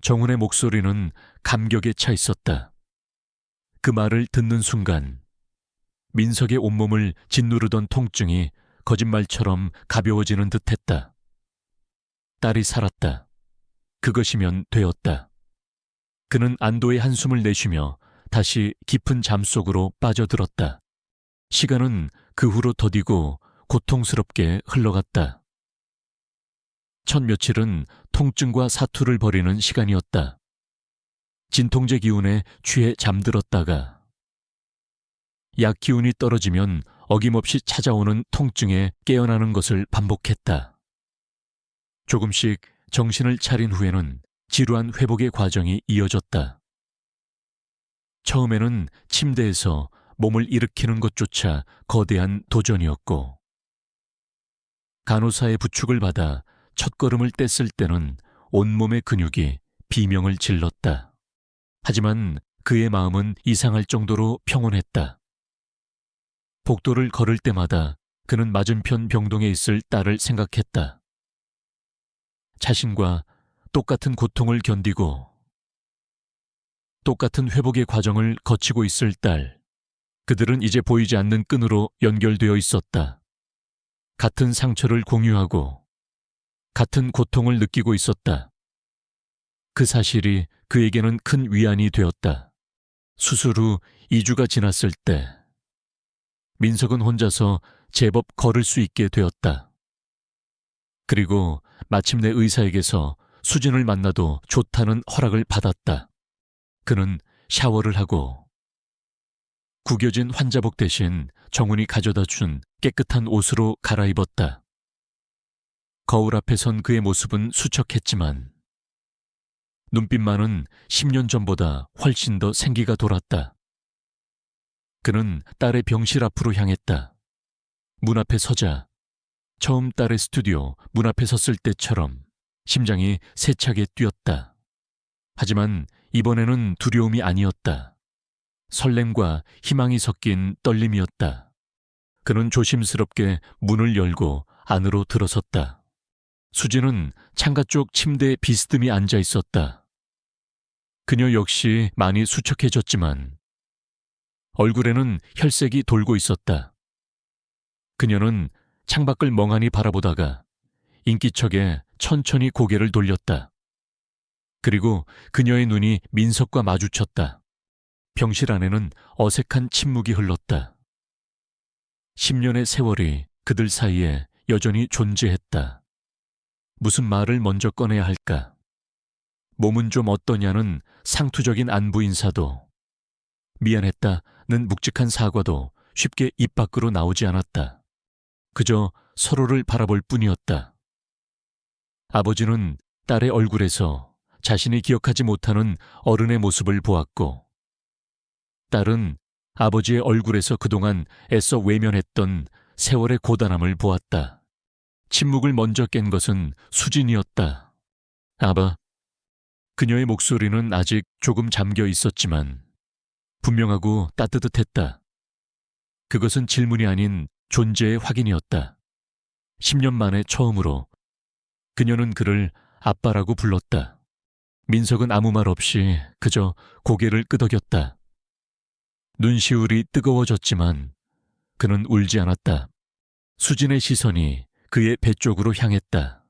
정훈의 목소리는 감격에 차 있었다. 그 말을 듣는 순간 민석의 온몸을 짓누르던 통증이 거짓말처럼 가벼워지는 듯했다. 딸이 살았다. 그것이면 되었다. 그는 안도의 한숨을 내쉬며 다시 깊은 잠 속으로 빠져들었다. 시간은 그 후로 더디고 고통스럽게 흘러갔다. 첫 며칠은 통증과 사투를 벌이는 시간이었다. 진통제 기운에 취해 잠들었다가 약 기운이 떨어지면 어김없이 찾아오는 통증에 깨어나는 것을 반복했다. 조금씩 정신을 차린 후에는 지루한 회복의 과정이 이어졌다. 처음에는 침대에서 몸을 일으키는 것조차 거대한 도전이었고 간호사의 부축을 받아 첫걸음을 뗐을 때는 온몸의 근육이 비명을 질렀다. 하지만 그의 마음은 이상할 정도로 평온했다. 복도를 걸을 때마다 그는 맞은편 병동에 있을 딸을 생각했다. 자신과 똑같은 고통을 견디고 똑같은 회복의 과정을 거치고 있을 딸. 그들은 이제 보이지 않는 끈으로 연결되어 있었다. 같은 상처를 공유하고 같은 고통을 느끼고 있었다. 그 사실이 그에게는 큰 위안이 되었다. 수술 후 2주가 지났을 때 민석은 혼자서 제법 걸을 수 있게 되었다. 그리고 마침내 의사에게서 수진을 만나도 좋다는 허락을 받았다. 그는 샤워를 하고 구겨진 환자복 대신 정훈이 가져다 준 깨끗한 옷으로 갈아입었다. 거울 앞에 선 그의 모습은 수척했지만 눈빛만은 10년 전보다 훨씬 더 생기가 돌았다. 그는 딸의 병실 앞으로 향했다. 문 앞에 서자 처음 딸의 스튜디오 문 앞에 섰을 때처럼 심장이 세차게 뛰었다. 하지만 이번에는 두려움이 아니었다. 설렘과 희망이 섞인 떨림이었다. 그는 조심스럽게 문을 열고 안으로 들어섰다. 수진은 창가 쪽 침대에 비스듬히 앉아 있었다. 그녀 역시 많이 수척해졌지만 얼굴에는 혈색이 돌고 있었다. 그녀는 창밖을 멍하니 바라보다가 인기척에 천천히 고개를 돌렸다. 그리고 그녀의 눈이 민석과 마주쳤다. 병실 안에는 어색한 침묵이 흘렀다. 10년의 세월이 그들 사이에 여전히 존재했다. 무슨 말을 먼저 꺼내야 할까? 몸은 좀 어떠냐는 상투적인 안부 인사도, 미안했다는 묵직한 사과도 쉽게 입 밖으로 나오지 않았다. 그저 서로를 바라볼 뿐이었다. 아버지는 딸의 얼굴에서 자신이 기억하지 못하는 어른의 모습을 보았고, 딸은 아버지의 얼굴에서 그동안 애써 외면했던 세월의 고단함을 보았다. 침묵을 먼저 깬 것은 수진이었다. 아바. 그녀의 목소리는 아직 조금 잠겨 있었지만 분명하고 따뜻했다. 그것은 질문이 아닌 존재의 확인이었다. 10년 만에 처음으로 그녀는 그를 아빠라고 불렀다. 민석은 아무 말 없이 그저 고개를 끄덕였다. 눈시울이 뜨거워졌지만 그는 울지 않았다. 수진의 시선이 그의 배 쪽으로 향했다.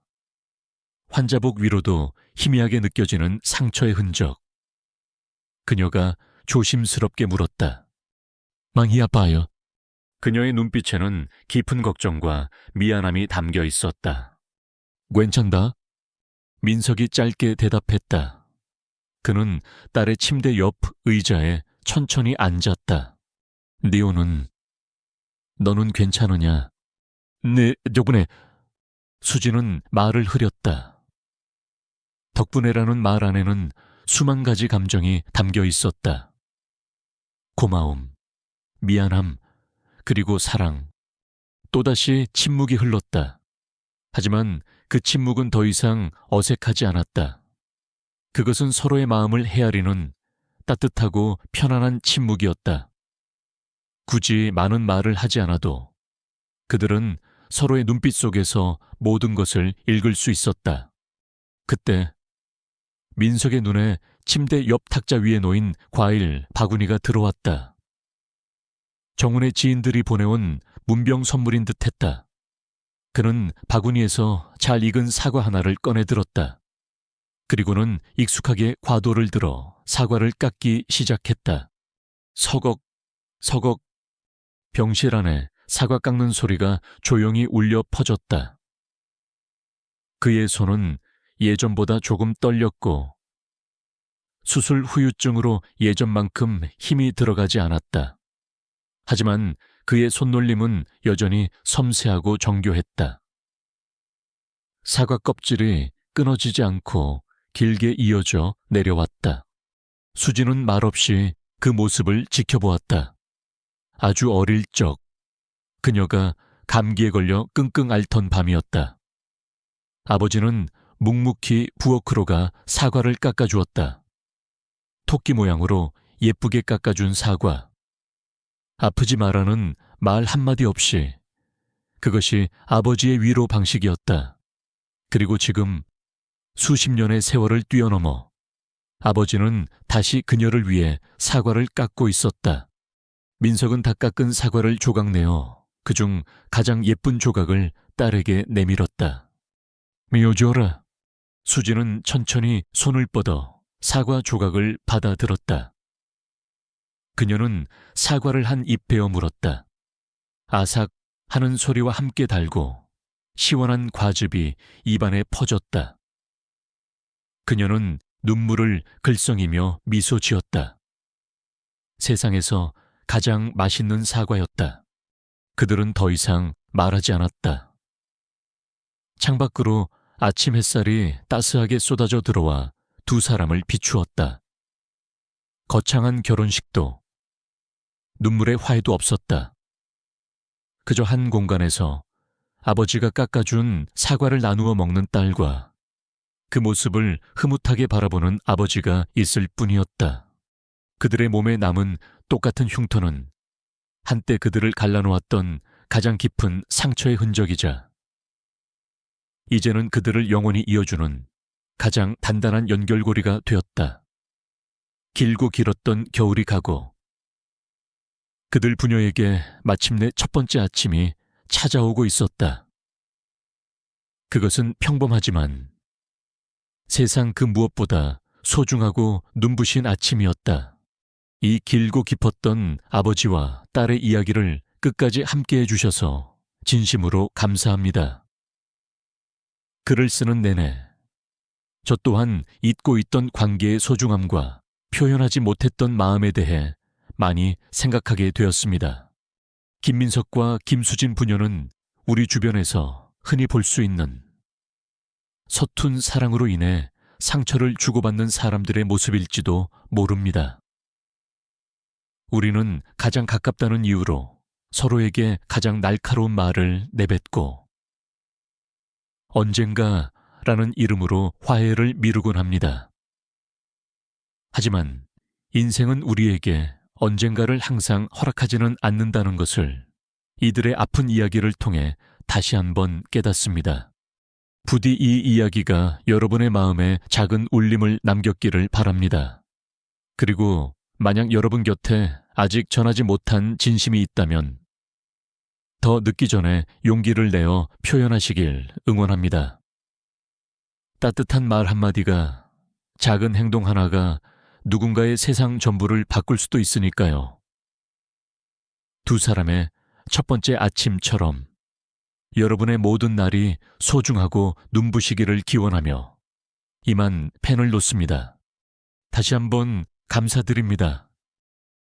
환자복 위로도 희미하게 느껴지는 상처의 흔적. 그녀가 조심스럽게 물었다. 많이 아파요. 그녀의 눈빛에는 깊은 걱정과 미안함이 담겨 있었다. 괜찮다. 민석이 짧게 대답했다. 그는 딸의 침대 옆 의자에 천천히 앉았다. 니오는 너는 괜찮으냐? 네, 덕분에. 수진은 말을 흐렸다. 덕분에라는 말 안에는 수만 가지 감정이 담겨 있었다. 고마움, 미안함, 그리고 사랑. 또다시 침묵이 흘렀다. 하지만 그 침묵은 더 이상 어색하지 않았다. 그것은 서로의 마음을 헤아리는 따뜻하고 편안한 침묵이었다. 굳이 많은 말을 하지 않아도 그들은 서로의 눈빛 속에서 모든 것을 읽을 수 있었다. 그때 민석의 눈에 침대 옆 탁자 위에 놓인 과일 바구니가 들어왔다. 정훈의 지인들이 보내온 문병 선물인 듯했다. 그는 바구니에서 잘 익은 사과 하나를 꺼내 들었다. 그리고는 익숙하게 과도를 들어 사과를 깎기 시작했다. 서걱, 서걱. 병실 안에 사과 깎는 소리가 조용히 울려 퍼졌다. 그의 손은 예전보다 조금 떨렸고 수술 후유증으로 예전만큼 힘이 들어가지 않았다. 하지만 그의 손놀림은 여전히 섬세하고 정교했다. 사과 껍질이 끊어지지 않고 길게 이어져 내려왔다. 수진은 말없이 그 모습을 지켜보았다. 아주 어릴 적 그녀가 감기에 걸려 끙끙 앓던 밤이었다. 아버지는 묵묵히 부엌으로 가 사과를 깎아주었다. 토끼 모양으로 예쁘게 깎아준 사과. 아프지 마라는 말 한마디 없이 그것이 아버지의 위로 방식이었다. 그리고 지금 수십 년의 세월을 뛰어넘어 아버지는 다시 그녀를 위해 사과를 깎고 있었다. 민석은 다 깎은 사과를 조각내어 그중 가장 예쁜 조각을 딸에게 내밀었다. 미워줘라. 수지는 천천히 손을 뻗어 사과 조각을 받아들었다. 그녀는 사과를 한 입 베어 물었다. 아삭 하는 소리와 함께 달고 시원한 과즙이 입안에 퍼졌다. 그녀는 눈물을 글썽이며 미소 지었다. 세상에서 가장 맛있는 사과였다. 그들은 더 이상 말하지 않았다. 창밖으로 아침 햇살이 따스하게 쏟아져 들어와 두 사람을 비추었다. 거창한 결혼식도 눈물의 화해도 없었다. 그저 한 공간에서 아버지가 깎아준 사과를 나누어 먹는 딸과 그 모습을 흐뭇하게 바라보는 아버지가 있을 뿐이었다. 그들의 몸에 남은 똑같은 흉터는 한때 그들을 갈라놓았던 가장 깊은 상처의 흔적이자 이제는 그들을 영원히 이어주는 가장 단단한 연결고리가 되었다. 길고 길었던 겨울이 가고 그들 부녀에게 마침내 첫 번째 아침이 찾아오고 있었다. 그것은 평범하지만 세상 그 무엇보다 소중하고 눈부신 아침이었다. 이 길고 깊었던 아버지와 딸의 이야기를 끝까지 함께 해주셔서 진심으로 감사합니다. 글을 쓰는 내내 저 또한 잊고 있던 관계의 소중함과 표현하지 못했던 마음에 대해 많이 생각하게 되었습니다. 김민석과 김수진 부녀는 우리 주변에서 흔히 볼 수 있는 서툰 사랑으로 인해 상처를 주고받는 사람들의 모습일지도 모릅니다. 우리는 가장 가깝다는 이유로 서로에게 가장 날카로운 말을 내뱉고 언젠가라는 이름으로 화해를 미루곤 합니다. 하지만 인생은 우리에게 언젠가를 항상 허락하지는 않는다는 것을 이들의 아픈 이야기를 통해 다시 한번 깨닫습니다. 부디 이 이야기가 여러분의 마음에 작은 울림을 남겼기를 바랍니다. 그리고 만약 여러분 곁에 아직 전하지 못한 진심이 있다면 더 늦기 전에 용기를 내어 표현하시길 응원합니다. 따뜻한 말 한마디가, 작은 행동 하나가 누군가의 세상 전부를 바꿀 수도 있으니까요. 두 사람의 첫 번째 아침처럼 여러분의 모든 날이 소중하고 눈부시기를 기원하며 이만 펜을 놓습니다. 다시 한번 감사드립니다.